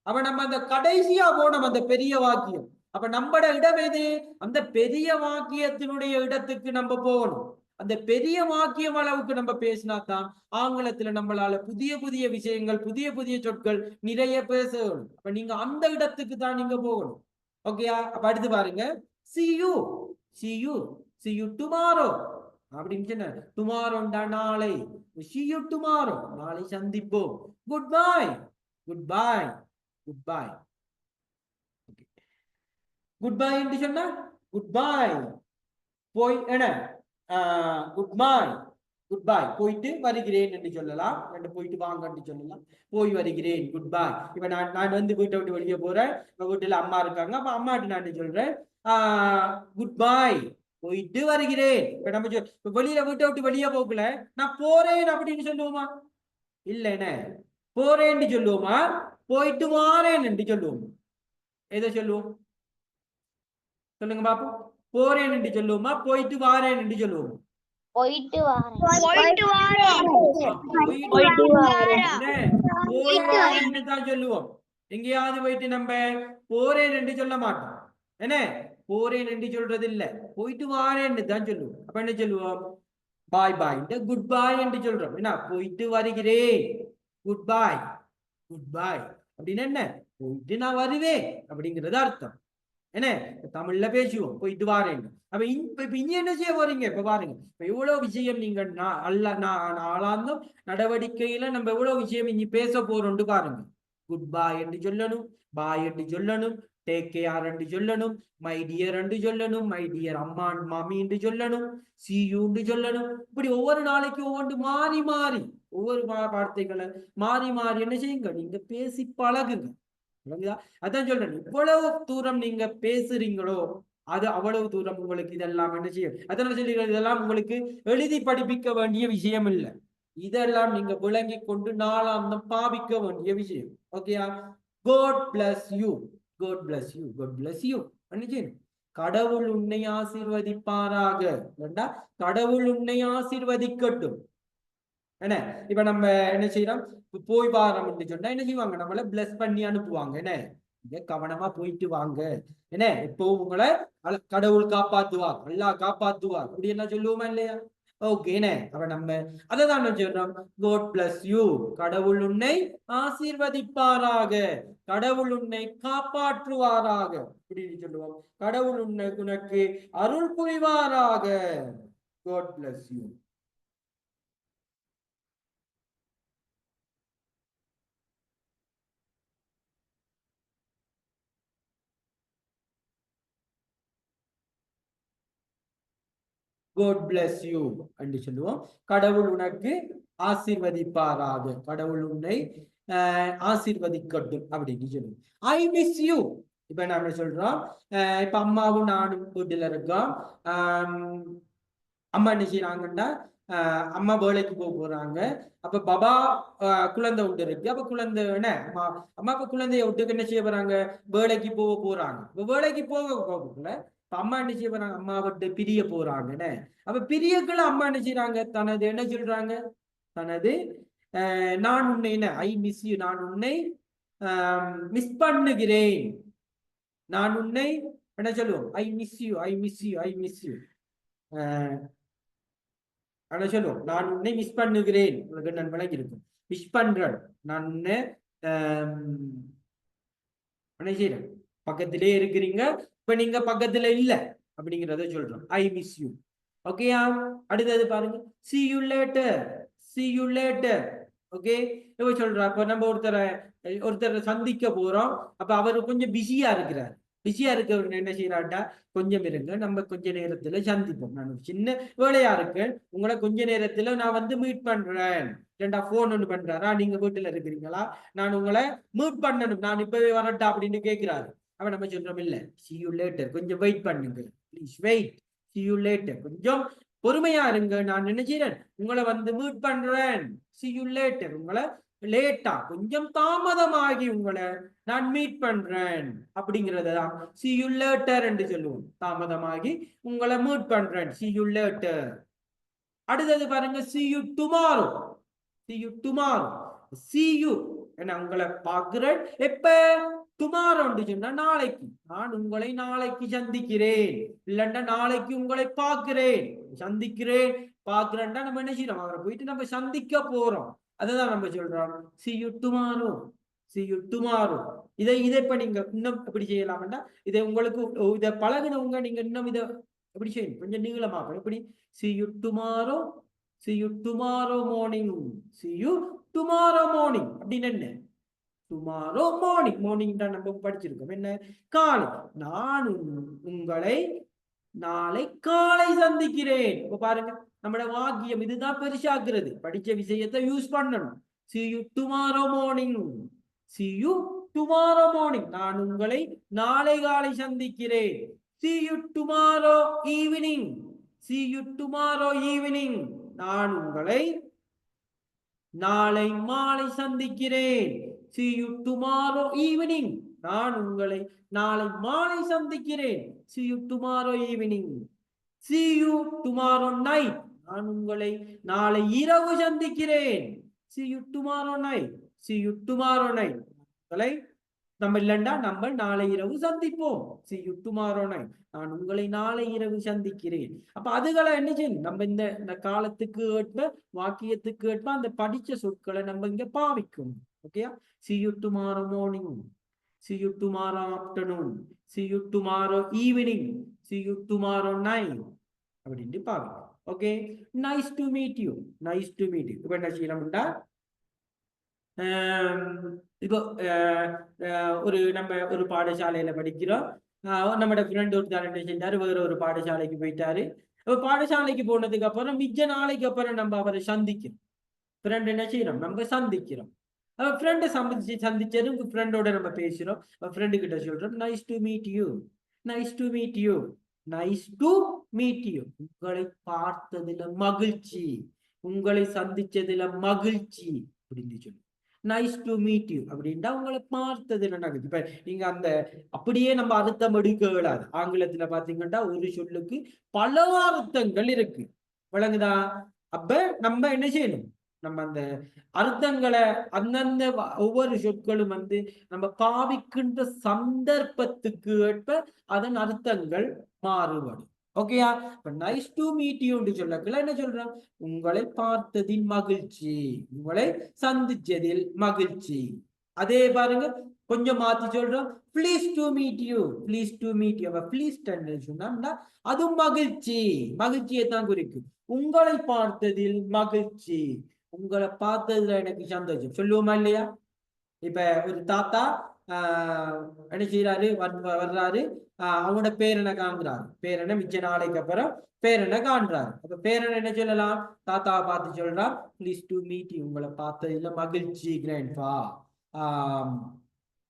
அப்ப நம்ம அந்த கடைசியா போனோம் அந்த பெரிய வாக்கியம், அப்ப நம்மட இடம் எது, அந்த பெரிய வாக்கியத்தினுடைய இடத்துக்கு நம்ம போகணும். அந்த பெரிய வாக்கியம் அளவுக்கு நம்ம பேசினா தான் ஆங்கிலத்துல நம்மளால புதிய புதிய விஷயங்கள், புதிய புதிய சொற்கள் நிறைய பேசணும். அப்ப நீங்க அந்த இடத்துக்கு தான் நீங்க போகணும். ஓகேயா, அப்ப அடுத்து பாருங்க, see you, see you, see you tomorrow அப்படின்னு சொன்ன, டுமாரோண்டா நாளை, see you tomorrow நாளை சந்திப்போம். Good bye, good bye, good bye. Good bye என்று சொன்னா குட் பை போய் என்ன குட் பை, குட் பை போயிட்டு வருகிறேன் என்று சொல்லலாம், போயிட்டு வாங்க என்று சொல்லலாம், போய் வருகிறேன் குட் பை. இப்ப நான் வந்து வீட்டை விட்டு வெளியே போறேன், வீட்டுல அம்மா இருக்காங்க, அப்ப அம்மாட்டு நான் சொல்றேன் குட் பை போயிட்டு வருகிறேன். இப்ப நம்ம வெளியில வீட்டை விட்டு வெளியே போகல, நான் போறேன் அப்படின்னு சொல்லுவோமா, இல்லைன்னு போறேன்னு சொல்லுவோமா, போயிட்டு வாரேன் என்று சொல்லுவோம். எதை சொல்லுவோம் சொல்லுங்க பாப்போம், போறேன் என்று சொல்லுவோமா, போயிட்டு வாரேன் என்று சொல்லுவோம், போயிட்டு வாரேன், தான் சொல்லுவோம். எங்கேயாவது போயிட்டு நம்ம போறேன் என்று சொல்ல மாட்டோம். என்ன போறேன் என்று சொல்றது இல்ல, போயிட்டு வாரேன்னு தான் சொல்லுவோம். அப்ப என்ன சொல்லுவோம், பாய் பாய் குட் பாய் என்று சொல்றோம். என்ன போயிட்டு வருகிறேன் குட் பாய், குட் பாய் அப்படின்னு என்ன போயிட்டு நான் வருவேன் அப்படிங்கிறது அர்த்தம். என்ன தமிழ்ல பேசுவோம் போயிட்டு வாரேன். அப்ப இப்ப இங்க என்ன செய்ய போறீங்க, இப்ப பாருங்க இப்ப எவ்வளவு விஷயம் நீங்க நாளாந்தும் நடவடிக்கையில நம்ம எவ்வளவு விஷயம் இனி பேச போறோம்னு பாருங்க. குட் பாய் என்று சொல்லணும், பாய் என்று சொல்லணும், டேக் கேர் என்று சொல்லணும், மை டியர் என்று சொல்லணும், மை டியர் அம்மா மாமி என்று சொல்லணும், see you என்று சொல்லணும். இப்படி ஒவ்வொரு நாளைக்கு ஒவ்வொன்று மாறி மாறி ஒவ்வொரு வார்த்தைகளை மாறி மாறி என்ன செய்யுங்க, நீங்க பேசி பழகுங்க. அதான் சொல்றேன், இவ்வளவு தூரம் நீங்க பேசுறீங்களோ அது அவ்வளவு தூரம் உங்களுக்கு இதெல்லாம் என்ன செய்யும். அதனால சொல்லிடுறது, இதெல்லாம் உங்களுக்கு எழுதி படிப்பிக்க வேண்டிய விஷயம் இல்லை, இதெல்லாம் நீங்க விளங்கி கொண்டு நாளாந்தம் பாவிக்க வேண்டிய விஷயம். ஓகேயா, God bless you, God bless you, God bless you. கடவுள் உன்னை ஆசீர்வதிப்பாராக, கடவுள் உன்னை ஆசீர்வதிக்கட்டும். என்ன இப்ப நம்ம என்ன செய்யறோம், போய் வாரம் என்று சொன்னா என்ன செய்வாங்க, நம்மள பிளஸ் பண்ணி அனுப்புவாங்க. என்ன இங்க கவனமா போயிட்டு வாங்க, என்ன இப்போ உங்களை கடவுள் காப்பாத்துவார், அல்லாஹ் காப்பாத்துவார் அப்படி என்ன சொல்லுவோமா இல்லையா. ஓகேண்ணே, அப்ப நம்ம அதைதான் சொல்றோம், God bless you, கடவுள் உன்னை ஆசீர்வதிப்பாராக, கடவுள் உன்னை காப்பாற்றுவாராக அப்படின்னு சொல்லுவோம். கடவுள் உனக்கு அருள் புரிவாராக. God bless you. God bless you என்று சொல்லுவோம். கடவுள் உனக்கு ஆசீர்வதிப்பாராக, கடவுள் உன்னை ஆசீர்வதிக்கட்டும் அப்படின்னு சொல்லுவோம். I miss you. இப்ப நம்ம சொல்றோம், இப்ப அம்மாவும் நானும் வீட்டுல இருக்கோம், அம்மா என்ன செய்யறாங்கன்னா அம்மா வேலைக்கு போறாங்க. அப்ப பாபா குழந்தை விட்டு இருக்கு. அப்ப குழந்தை என்ன அம்மா அப்ப குழந்தைய விட்டு என்ன செய்ய போறாங்க, வேலைக்கு போறாங்க. இப்ப வேலைக்கு போகக்குள்ள அம்மா என்ன செய்ய போறாங்க, அம்மா விட்டு பிரிய போறாங்கன்னு. அப்ப பிரியக்குள்ள அம்மா என்ன செய்யறாங்க, தனது என்ன சொல்றாங்க, தனது நான் உன்னை என்ன ஐ மிஸ் யூ, நான் உன்னை மிஸ் பண்ணுகிறேன், நான் உன்னை என்ன சொல்லுவோம், I miss you, I miss you, I miss you சொல்லுவோம். நான் உன்னை மிஸ் பண்ணுகிறேன். உங்களுக்கு நான் விளங்கி இருக்கும். மிஸ் பண்றேன், நான் உன்னை செய்யறேன், பக்கத்திலே இருக்கிறீங்க, இப்ப நீங்க பக்கத்துல இல்ல அப்படிங்கிறத சொல்றோம். I miss you. ஓகேயா? அடுத்தது பாருங்க, see you later, see you later. Okay, இப்ப சொல்றோம். அப்ப நம்ம ஒருத்தரை சந்திக்க போறோம். அப்ப அவரு கொஞ்சம் பிஸியா இருக்கிறார். பிஸியா இருக்கிறவங்க என்ன செய்யறாட்டா, கொஞ்சம் இருங்க, நம்ம கொஞ்ச நேரத்துல சந்திப்போம், நான் ஒரு சின்ன வேலையா இருக்கேன், உங்களை கொஞ்ச நேரத்துல நான் வந்து மீட் பண்றேன். ரெண்டா போன் ஒண்ணு பண்றாரா, நீங்க வீட்டுல இருக்கிறீங்களா, நான் உங்களை மீட் பண்ணணும், நான் இப்பவே வரட்டா அப்படின்னு கேட்கிறாரு. அப்ப நம்ம சொல்றோம், இல்ல, see you later, கொஞ்சம் வெயிட் பண்ணுங்க, please wait, see you later, கொஞ்சம் பொறுமையா இருங்க, நான் என்ன செய்யறேன், உங்களை வந்து மீட் பண்றேன், see you later, உங்களை லேட்டா கொஞ்சம் தாமதமாகி உங்களை நான் மீட் பண்றேன் அப்படிங்கறதான் see you later என்று சொல்லுவோம். தாமதமாகி உங்களை மீட் பண்றேன், see you later. அடுத்தது பாருங்க, see you tomorrow, see you tomorrow, see you என்ன உங்களை பார்க்கிறேன் எப்ப, tomorrow சொன்னா நாளைக்கு, நான் உங்களை நாளைக்கு சந்திக்கிறேன், இல்லைன்னா நாளைக்கு உங்களை பார்க்கிறேன், சந்திக்கிறேன் பார்க்கிறேன்டா நம்ம என்ன செய்யறோம், அவரை போயிட்டு நம்ம சந்திக்க போறோம், அதுதான் நம்ம சொல்றோம் see you tomorrow, see you tomorrow. இதை இப்ப நீங்க இன்னும் எப்படி செய்யலாம்டா, இதை உங்களுக்கு இதை பழகினவங்க நீங்க இன்னும் இதை எப்படி செய்யணும், கொஞ்சம் நீளமா எப்படி, see you tomorrow, see you tomorrow morning, see you tomorrow morning அப்படின்னு என்ன, டுமாரோ மார்னிங், மார்னிங் தான் நம்ம படிச்சிருக்கோம், என்ன காலை, நான் உங்களை நாளை காலை சந்திக்கிறேன். இப்ப பாருங்க, நம்மட வாக்கியம் இதுதான் பெருசாக்குறது, படிச்ச விஷயத்தை யூஸ் பண்ணணும். see you tomorrow morning, see you tomorrow morning, நான் உங்களை நாளை காலை சந்திக்கிறேன். see you tomorrow evening, see you tomorrow evening, நான் உங்களை நாளை மாலை சந்திக்கிறேன். see you tomorrow evening, நான் உங்களை நாளை மாலை சந்திக்கிறேன். see you tomorrow evening, see you tomorrow night, நான் உங்களை நாளை இரவு சந்திக்கிறேன். see you tomorrow night, see you tomorrow night, உங்களை நம்ம இல்லண்டா நம்ம நாளை இரவு சந்திப்போம். see you tomorrow night, நான் உங்களை நாளை இரவு சந்திக்கிறேன். அப்ப அதுகளை என்ன செய்யணும், நம்ம இந்த காலத்துக்கு ஏற்ப வாக்கியத்துக்கு ஏற்ப அந்த படிச்ச சொற்களை நம்ம இங்க பாவிக்கும். Okay, see you tomorrow morning, see you tomorrow afternoon, see you tomorrow evening, see you tomorrow night அப்படின்ட்டு பாவிக்கும். Okay, nice to meet you, nice to meet you. இப்ப என்ன செய்யலாம்டா, இப்போ நம்ம ஒரு பாடசாலையில படிக்கிறோம், நம்மட ஃப்ரெண்ட் ஒருத்தர் என்ன செஞ்சாரு, வேற ஒரு பாடசாலைக்கு போயிட்டாரு. பாடசாலைக்கு போனதுக்கு அப்புறம் மிச்ச நாளைக்கு அப்புறம் நம்ம அவரை சந்திக்கிறோம், ஃப்ரெண்ட் என்ன செய்யறோம், நம்ம சந்திக்கிறோம். ஃப்ரெண்டை சந்திச்சது ஃப்ரெண்டோட நம்ம பேசுறோம், ஃப்ரெண்டு கிட்ட சொல்றோம் nice to meet you, nice to meet you, nice to meet you, உங்களை பார்த்ததுல மகிழ்ச்சி, உங்களை சந்திச்சதுல மகிழ்ச்சி அப்படின்னு சொல்லி நைஸ் டு மீட் யூ அப்படின்டா உங்களை பார்த்ததுல நகழ்ச்சி. இப்ப நீங்க அந்த அப்படியே நம்ம அர்த்தம் எடுக்க விடாது. ஆங்கிலத்துல பாத்தீங்கன்னா ஒரு சொல்லுக்கு பல அர்த்தங்கள் இருக்கு, விளங்குதா? அப்ப நம்ம என்ன செய்யணும், நம்ம அந்த அர்த்தங்களை அந்தந்த ஒவ்வொரு சொற்களும் வந்து நம்ம பாவிக்கின்ற சந்தர்ப்பத்துக்கு ஏற்ப அதன் அர்த்தங்கள் மாறுபடும். ஓகேயா? இப்ப நைஸ் டு மீட் யூ சொல்லக்குள்ள என்ன சொல்றோம், உங்களை பார்த்ததில் மகிழ்ச்சி, உங்களை சந்திச்சதில் மகிழ்ச்சி. அதே பாருங்க கொஞ்சம் மாத்தி சொல்றோம், please to meet you, please to meet you. Please சொன்னா அதுவும் மகிழ்ச்சி, மகிழ்ச்சியை தான் குறிக்கும். உங்களை பார்த்ததில் மகிழ்ச்சி, உங்களை பார்த்ததுல எனக்கு சந்தோஷம் சொல்லுவோமா இல்லையா? இப்ப ஒரு தாத்தா என்ன செய்யறாரு, வர்றாரு, அவனோட பேரனை காண்கிறாரு, பேரனை மிச்ச நாளைக்கு அப்புறம் பேரனை காண்றாரு. அப்ப பேரனை என்ன சொல்லலாம், தாத்தாவை பார்த்து சொல்றான் பிளீஸ் டு மீட் யூ, உங்களை பார்த்ததுல மகிழ்ச்சி கிராண்ட்பா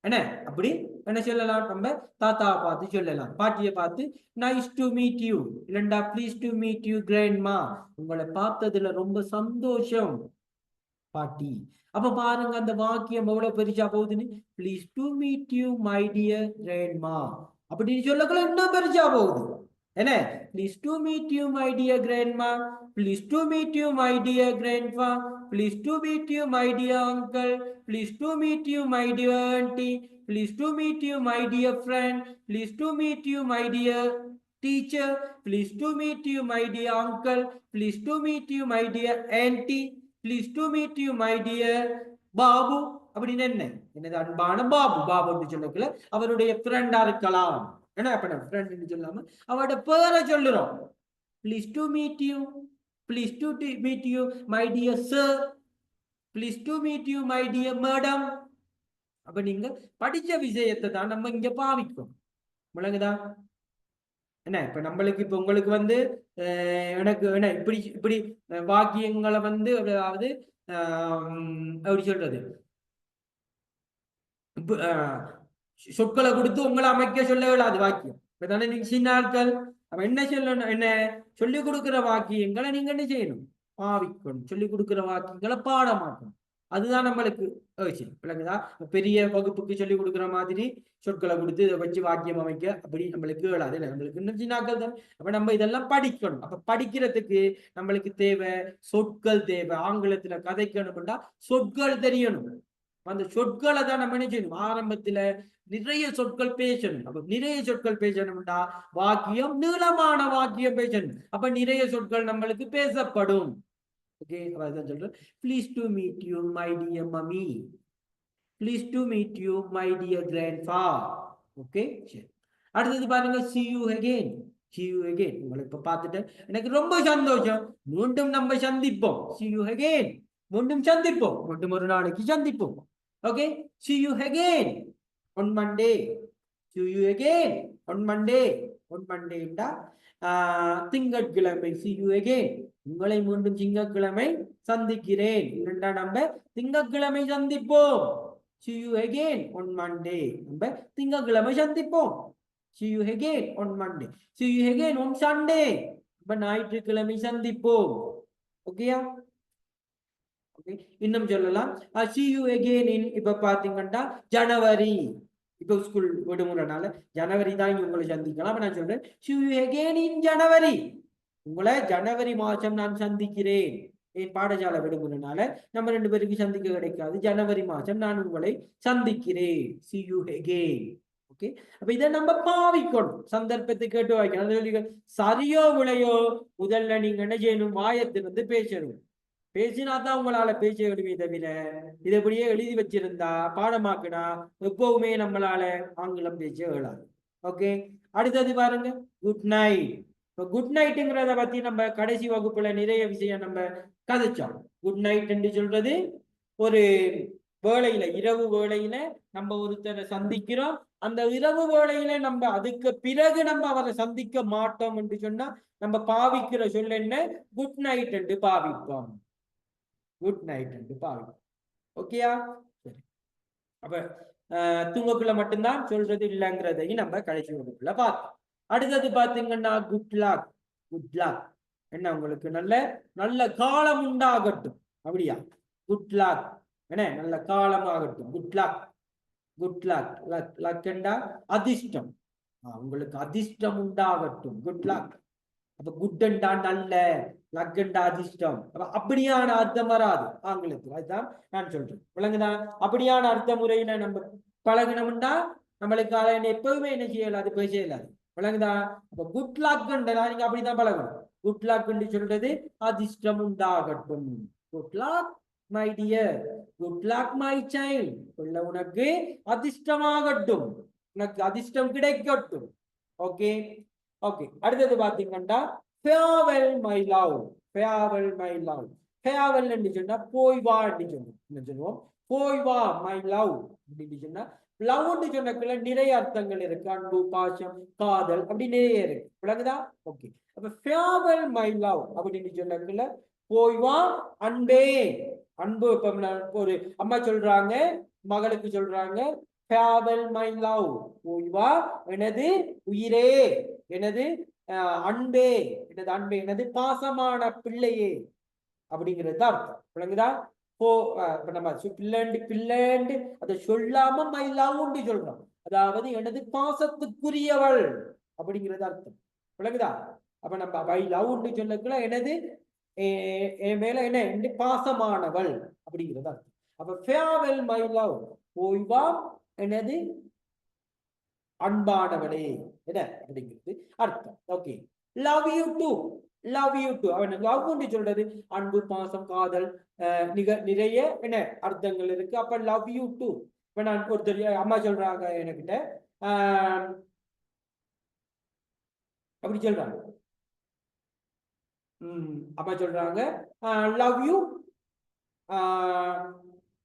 என்ன அப்படி என்ன சொல்லலாம்? நம்ம தாத்தாவை பார்த்து சொல்லலாம், பாட்டியை பார்த்து நைஸ் டு மீட் யூ, இல்லண்டா please to meet you grandma, உங்களை பார்த்ததுல ரொம்ப சந்தோஷம் பாட்டி. அப்ப பாருங்க அந்த வாக்கியம் எவ்வளவு பெருசா போகுதுன்னு. Please to meet you my dear grandma அப்படின்னு சொல்லக்குள்ள இன்னும் பெருசா போகுது. என்ன? Please to meet you my dear grandma, please to meet you my dear grandpa, please to meet you my dear uncle, please to meet you my dear anti, please to meet you my dear friend, please to meet you my dear teacher, please to meet you my dear uncle, please to meet you my dear auntie, please to meet you my dear Babu அப்படின்னு என்னது அன்பான பாபு. பாபுன்னு சொல்லக்குள்ள அவருடைய ஃப்ரெண்டா இருக்கலாம். என்ன அப்ப friend சொல்லாம அவரோட பேரை சொல்லுறோம். Please to meet you, please to meet you my dear sir, please to meet you my dear madam. அப்ப நீங்க படிச்ச விஷயத்தை தான் நம்ம இங்க பாவிக்கும். விளங்குதா? என்ன இப்ப நம்மளுக்கு இப்ப உங்களுக்கு வந்து எனக்கு என்ன இப்படி இப்படி வாக்கியங்களை வந்து அதாவது எப்படி சொல்றது, சொற்களை கொடுத்து உங்களை அமைக்க சொல்ல இயலாது வாக்கியம். இப்பதானே நீங்க சின்ன ஆட்கள். அப்ப என்ன சொல்லணும்? என்ன சொல்லிக் கொடுக்கிற வாக்கியங்களை நீங்க என்ன செய்யணும்? பாவிக்கணும். சொல்லிக் கொடுக்கிற வாக்கியங்களை பாடமாக்கணும். அதுதான் நம்மளுக்கு விளங்குதா? பெரிய வகுப்புக்கு சொல்லி கொடுக்குற மாதிரி சொற்களை கொடுத்து இதை வச்சு வாக்கியம் அமைக்க அப்படி நம்மளுக்கு இயலாது. இல்லை, நம்மளுக்கு இன்னும் சின்னாக்கள் தான். அப்ப நம்ம இதெல்லாம் படிக்கணும். அப்ப படிக்கிறதுக்கு நம்மளுக்கு தேவை சொற்கள் தேவை. ஆங்கிலத்துல கதைக்கணும்னா சொற்கள் தெரியணும். அந்த சொற்களை தான் நம்ம என்ன செய்யணும்? ஆரம்பத்துல நிறைய சொற்கள் பேசணும். அப்ப நிறைய சொற்கள் பேசணும்டா வாக்கியம் நீளமான வாக்கியம் பேசணும். அப்ப நிறைய சொற்கள் நம்மளுக்கு பேசப்படும். ஓகே, அதான் சொல்றேன். Please to meet you my dear mummy, please to meet you my dear grandpa. Okay, சரி. அடுத்தது பாருங்க, see you again, see you again. உங்களை இப்ப பார்த்துட்டு எனக்கு ரொம்ப சந்தோஷம். மீண்டும் நம்ம சந்திப்போம். see you again, மீண்டும் சந்திப்போம். மீண்டும் ஒரு நாளைக்கு சந்திப்போம். Okay, see you again on Monday, see you again on Monday. on Monday என்றா திங்கட்கிழமை. see you again, உங்களை மீண்டும் திங்கட்கிழமை சந்திக்கிறேன். இரண்டா நம்ம திங்கட்கிழமை சந்திப்போம். see you again on Monday, நம்ம திங்கட்கிழமை சந்திப்போம். see you again on Monday, see you again on Sunday, நம்ம ஞாயிற்றுக்கிழமை சந்திப்போம். ஓகேயா? ஓகே, இன்னும் சொல்லலாம் see you again in இப்ப பாத்தீங்கன்னா ஜனவரி. இப்ப ஸ்கூல் விடுமுறைனால ஜனவரி தான் இங்க உங்களை சந்திக்கலாம். நான் சொல்றேன் see you again in ஜனவரி, உங்களை ஜனவரி மாசம் நான் சந்திக்கிறேன். என் பாடசாலை விடுமுறைனால நம்ம ரெண்டு பேருக்கு சந்திக்க கிடைக்காது. ஜனவரி மாசம் நான் உங்களை சந்திக்கிறேன். see you again. ஓகே, அப்ப இதை நம்ம பாவிக்கணும். சந்தர்ப்பத்தை கேட்டு வாய்க்கணும். சரியோ விளையோ முதல்ல நீங்க என்ன செய்யணும்? வாயத்திலிருந்து பேசணும். பேசினாதான் உங்களால பேச விடுமே தவிர இதை அப்படியே எழுதி வச்சிருந்தா பாடமாக்குனா எப்பவுமே நம்மளால ஆங்கிலம் பேச இயலாது. ஓகே, அடுத்தது பாருங்க, குட் நைட். இப்போ குட் நைட்டுங்கிறத பத்தி நம்ம கடைசி வகுப்புல நிறைய விஷயம் நம்ம கதைச்சோம். குட் நைட் என்று சொல்றது ஒரு வேளையில, இரவு வேளையில நம்ம ஒருத்தரை சந்திக்கிறோம். அந்த இரவு வேளையில நம்ம அதுக்கு பிறகு நம்ம அவரை சந்திக்க மாட்டோம் என்று சொன்னா நம்ம பாவிக்கிற சொல்ல என்ன? குட் நைட் என்று பாவிப்போம். குட் நைட் என்று பாவிப்போம். ஓகேயா? சரி. அப்ப தூங்கக்குள்ள மட்டும்தான் சொல்றது இல்லைங்கிறதையும் நம்ம கடைசி வகுப்புல பார்த்தோம். அடுத்தது பாத்தீங்கன்னா குட் லக். குட் லக் என்ன? உங்களுக்கு நல்ல நல்ல காலம் உண்டாகட்டும். அப்படியா? குட் லக் என்ன? நல்ல காலம் ஆகட்டும். Good luck, good luck. Luck லக்கண்டா அதிர்ஷ்டம். உங்களுக்கு அதிர்ஷ்டம் உண்டாகட்டும். Good luck. அப்ப குட்டண்டா நல்ல, லக்கண்டா அதிர்ஷ்டம். அப்படியான அர்த்தம் வராது ஆங்கிலத்தில். அதுதான் நான் சொல்றேன். விளங்குதான்? அப்படியான அர்த்த முறையில நம்ம பழகினோம்னா நம்மளுக்கு அதை எப்பவுமே என்ன செய்யலாது? பேச இயலாது. விளங்குதா? அப்ப குட் லக்ன்றா நீங்க அப்படிதான் பழகணும். குட் லக்ன்னு சொல்றது அதிர்ஷ்டம் உண்டாகட்டும். Good luck my dear, good luck my child. உனக்கு அதிர்ஷ்டமாகட்டும், உனக்கு அதிர்ஷ்டம் கிடைக்கட்டும். Okay okay. அடுத்தது பாத்தீங்கன்னா farewell my love, farewell my love. farewell என்று சொன்னா போய் வா என்று சொல்லுவோம். போய் வா my love அப்படின்னு சொன்னா லவ்ன்னு சொன்னக்குள்ள நிறைய அர்த்தங்கள் இருக்கு. அன்பு, பாசம், காதல், அப்படி நிறைய இருக்கு. விளங்குதா? ஓகே. அப்ப farewell my love அப்படின்னு சொன்னக்குள்ள போய் வா அன்பே. அன்பு இப்ப ஒரு அம்மா சொல்றாங்க, மகளுக்கு சொல்றாங்க farewell my love. போய் வா எனது உயிரே, எனது அன்பே, எனது அன்பே, எனது பாசமான பிள்ளையே அப்படிங்கிறது தான் அர்த்தம். விளங்குதா? இப்ப நம்ம பிள்ளைண்டு அதை சொல்லாம மை லவ்னு சொல்றோம். அதாவது எனது பாசத்துக்குரியவள் அப்படிங்கிறது அர்த்தம். விளங்குதா? அப்ப நம்ம மை லவ்னு சொல்லக்குள்ள எனது என் மேல என்ன பாசமானவள் அப்படிங்கிறது அர்த்தம். அப்ப farewell my love, போய் வா எனது அன்பானவளே என்ன அப்படிங்கிறது அர்த்தம். Okay, love you to, love you to. அவன் லவ் சொல்றது அன்பு, பாசம், காதல், நிறைய என்ன அர்த்தங்கள் இருக்கு. அப்ப லவ் யூ டு. இப்ப நான் ஒருத்தர் அம்மா சொல்றாங்க என்கிட்ட அப்படி சொல்றாங்க, அம்மா சொல்றாங்க love you,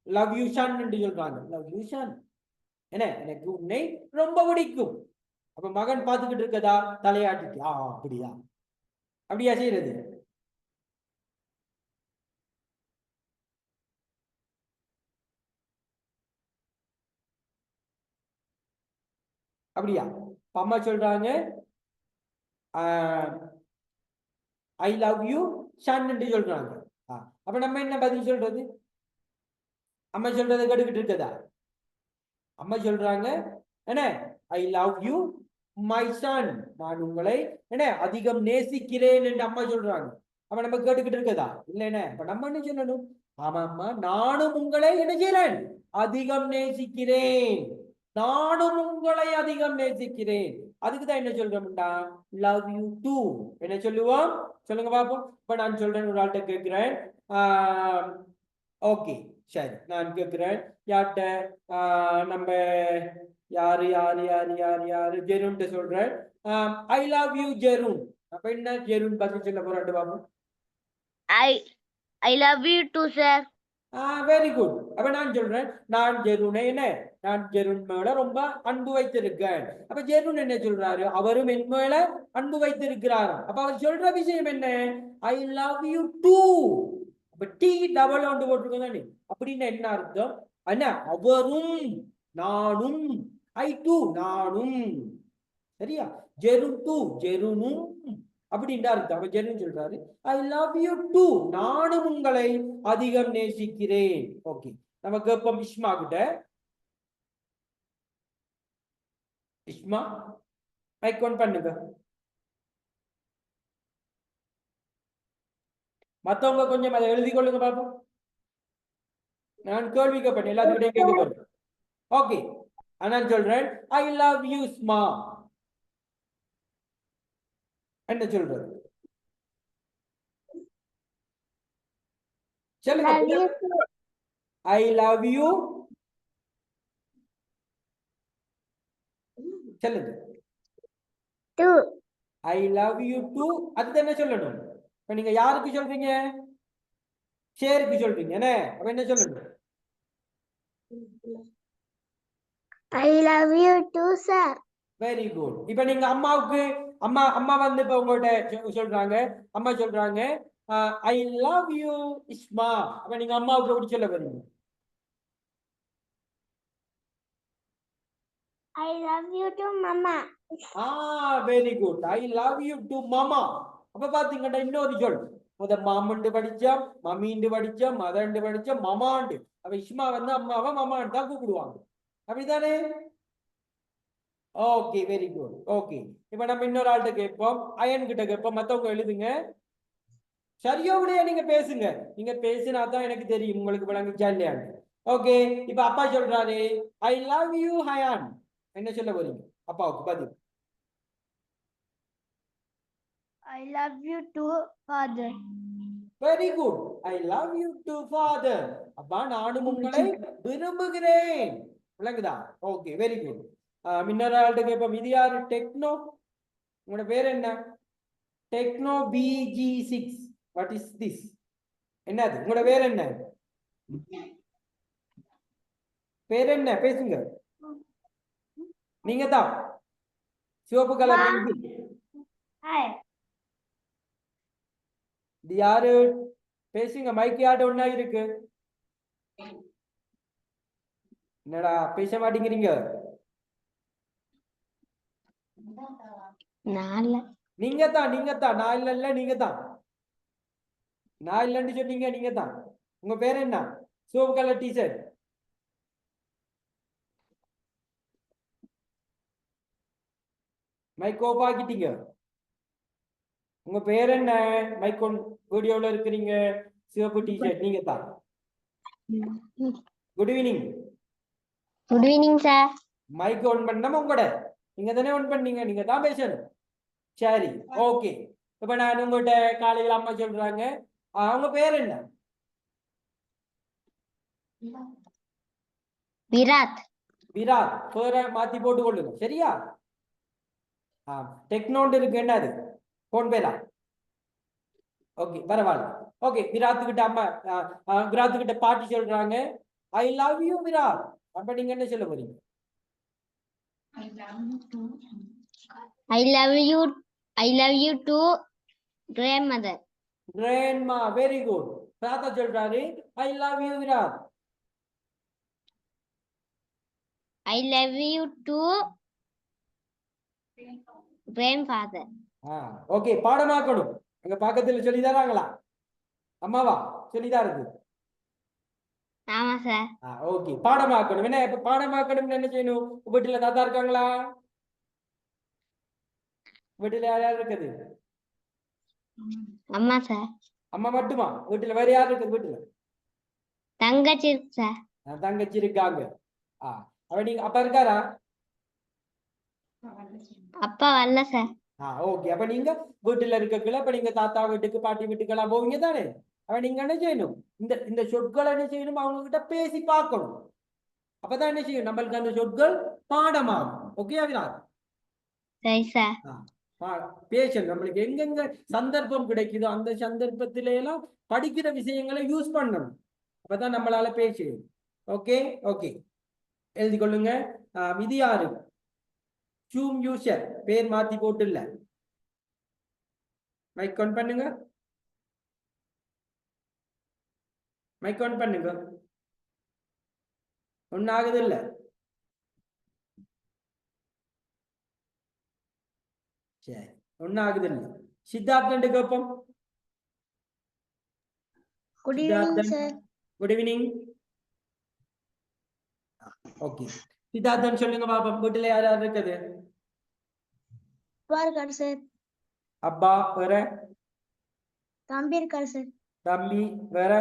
love you Shaan என்று சொல்றாங்க. லவ் யூ ஷான், என்ன எனக்கு உன்னை ரொம்ப பிடிக்கும். அப்ப மகன் பார்த்துக்கிட்டு இருக்கதா தலையாட்டிட்டு அப்படியா, அப்படியா செய்யறது? அப்படியா? அம்மா சொல்றாங்க ஐ லவ் யூ ஷான் என்று சொல்றாங்க. அப்ப நம்ம என்ன பதில் சொல்றது? அம்மா சொல்றதை கேட்டுக்கிட்டு இருக்கதா? அம்மா சொல்றாங்க என்ன, ஐ லவ் யூ மை சன், நான் உங்களை என்ன அதிகம் நேசிக்கிறேன் என்று அம்மா சொல்றாங்க. அப்ப நம்ம கேட்டுக்கிட்டு இருக்கதா? இல்ல என்ன, அப்ப நம்ம என்ன சொல்லணும்? ஆமா அம்மா, நானும் உங்களை என்ன செய்றேன், அதிகம் நேசிக்கிறேன், நானும் உங்களை அதிகம் நேசிக்கிறேன். அதுக்குதான் என்ன சொல்றோம்டா, லவ் யூ டூ. என்ன சொல்லுவோம்? சொல்லுங்க பாப்போம். இப்ப நான் சொல்றேன், ஒரு ஆள்கிட்ட கேட்கிறேன். ஓகே சரி, நான் கேட்கிறேன் யார்கிட்ட, நம்ம யாரு யாரு யாரு யாரு யாரு ஜெருன்ட்டு சொல்றேன். ஐ லவ் யூ ஜெருன். அப்ப என்ன ஜெருன் பதில் சொல்ல போறாட்டு பாப்போம். I love you too, sir. Very good. அப்ப நான் சொல்றேன், நான் ஜெருனை என்ன, நான் ஜெருன் மேல ரொம்ப அன்பு வைத்திருக்கேன். அப்ப ஜெருன் என்ன சொல்றாரு, அவரும் என் மேல அன்பு வைத்திருக்கிறார். அப்ப அவர் சொல்ற விஷயம் என்ன, ஐ லவ் யூ டூ. அப்ப டி டபுள் ஒன்று போட்டிருக்கோம். அப்படின்னு என்ன அர்த்தம்? என்ன, அவரும் நானும், ஐ டூ நானும், சரியா? ஜெருன் டூ ஜெருனும் அப்படின்ற அர்த்தம். அப்ப ஜெருன் சொல்றாரு ஐ லவ் யூ டூ, நானும் உங்களை அதிகம் நேசிக்கிறேன். ஓகே, நம்ம கேட்போம் இஸ்மா கிட்ட. இஸ்மா மைக் ஆன் பண்ணுங்க. மத்தவங்க கொஞ்சம் அதை எழுதி கொள்ளுங்க பாப்போம். நான் கேள்வி கேட்பேன், எல்லாத்துக்கிட்டையும் கேட்க போறேன். ஓகே, நான் சொல்றேன் ஐ லவ் யூ இஸ்மா. என்ன சொல்றது? சொல்லுங்க. ஐ லவ் யூ, சொல்லுங்க. Two. I love you too. அதுதான் என்ன சொல்லணும்? இப்ப நீங்க யாருக்கு சொல்றீங்க? ஷேருக்கு சொல்றீங்க என்ன? அப்ப என்ன சொல்லணும்? I love you too, sir. Very good. இப்ப நீங்க அம்மாவுக்கு, அம்மா வந்து இப்ப உங்கள்கிட்ட சொல்றாங்க, அம்மா சொல்றாங்க ஐ லவ் யூ இஸ்மா. அப்ப நீங்க அம்மாவுக்கு எப்படி சொல்ல போறீங்க? I love you too, mama. Very good. I love you to மாமா. அப்ப பாத்தீங்கன்னா இன்னொரு சொல், மாமண்டு படிச்சா, மம்மிண்டு படிச்சா, மதண்டு படிச்சா, மமாண்டு. அப்ப இஸ்மா வந்து அம்மாவை மமான்னு தான் கூப்பிடுவாங்க. அப்படித்தானே? Okay, very good. ஓகே, இப்ப நம்ம இன்னொரு ஆள்கிட்ட கேட்போம், அயன் கிட்ட கேட்போம். மத்தவங்க எழுதுங்க. சரியோ விடையா நீங்க பேசுங்க. நீங்க பேசினா தான் எனக்கு தெரியும் உங்களுக்கு விளங்குச்சா இல்லையான்னு. ஓகே, இப்ப அப்பா சொல்றாரு ஐ லவ் யூ ஹயான். என்ன சொல்ல போறீங்க அப்பாவுக்கு பதில்? I love you too, father. Very good. I love you to father. அப்பா, நானும் உங்களை விரும்புகிறேன். விளங்குதா? Okay, very good. மின்னரால்ட்ட கேட்போம், இது யாரு? டெக்னோ. உங்களோட பேர் என்ன? Techno BG6. What is this? என்னது உங்களோட பேர் என்ன? பேர் என்ன? பேசுங்க. நீங்க தான் சிவப்பு கலர் பென்சில். Hi. இது யாரு? பேசுங்க. மைக் யார்ட்ட ஒண்ணா இருக்கு? என்னடா பேச மாட்டேங்கிறீங்க? நீங்க தான் நான் இல்ல நீங்க தான். நான் இல்லன்னு சொன்னீங்க, நீங்க தான். உங்க பேர் என்ன? சிவப்பு கலர் டிஷர்ட். மைக் ஓப் ஆக்கிட்டீங்க. உங்க பேர் என்ன? மைக் ஒன் வீடியோல இருக்கிறீங்க. சிவப்பு டிஷர்ட் நீங்க தான். Good evening. Good evening, sir. Mic on பண்ணாம உங்களோட நீங்க தானே ஆன் பண்ணீங்க, நீங்க தான் பேசணும். சரி, ஓகே. இப்ப நான் உங்கள்கிட்ட காலையில் அம்மா சொல்றாங்க, அவங்க பேர் என்ன? Virat. விராட். பேரை மாத்தி போட்டு கொள்ளுங்க, சரியா? டெக்னோண்ட் இருக்கு, என்னது போன் பேரா? ஓகே, பரவாயில்ல. ஓகே, விராத்து கிட்ட அம்மா விராத்து கிட்ட பாட்டி சொல்றாங்க, ஐ லவ் யூ விராட். அப்ப நீங்க என்ன சொல்ல போறீங்க? I love you too, grandmother. Grandma, very good. தாத்தா சொல்றாரு, I love you Virat. I love you too, grandfather. Okay, பாடமாக்கணும். எங்க பக்கத்துல சொல்லி தராங்களா? அம்மாவா சொல்லி தருது? ஆமா சார். ஓகே, பாடமாக்கணும். என்ன இப்ப பாடமாக்கணும் என்ன செய்யணும்? வீட்டுல தாத்தா இருக்காங்களா? வீட்டுல யார் இருக்குது? அம்மா சார். அம்மா மட்டுமா? வீட்டுல வேற யார் இருக்குது? வீட்டுல தங்கச்சி இருக்கு சார். தங்கச்சி இருக்காங்க. அவ நீங்க அப்பா இருக்காரா? அப்பா வரல சார். ஓகே. அப்ப நீங்க வீட்டுல இருக்கக்குள்ள இப்ப நீங்க தாத்தா வீட்டுக்கு பாட்டி வீட்டுக்கு எல்லாம் போவீங்க தானே? அவ நீங்க என்ன செய்யணும்? இந்த சொற்களை என்ன செய்யணும்? அவங்க கிட்ட பேசி பார்க்கணும். அப்பதான் என்ன செய்யும்? நம்மளுக்கு அந்த சொற்கள் பாடமாகும். ஓகே அவினார்? சரி சார். பேசணும். நம்மளுக்கு எங்கெங்க சந்தர்ப்பம் கிடைக்குதோ அந்த சந்தர்ப்பத்தில எல்லாம் படிக்கிற விஷயங்களை யூஸ் பண்ணணும். அப்பதான் நம்மளால பேச. ஓகே ஓகே, எழுதி கொள்ளுங்க. இது யாரு? ஜூம் யூசர் பேர் மாத்தி போட்டு இல்ல. மைக் ஆன் பண்ணுங்க. மைக் ஆன் பண்ணுங்க. ஒன்னும் ஆகுது இல்ல. சரி, ஒன்னும் ஆகுது இல்ல. சித்தார்த்தன் கேப்போம். Good evening sir. Good evening. Okay, Siddharthan சொல்லுங்க பாப்போம். வீட்டுல யார் யார் இருக்குது? அப்பா இருக்காரு சார். அப்பா வேற? தம்பி இருக்காரு சார். தம்பி வேற?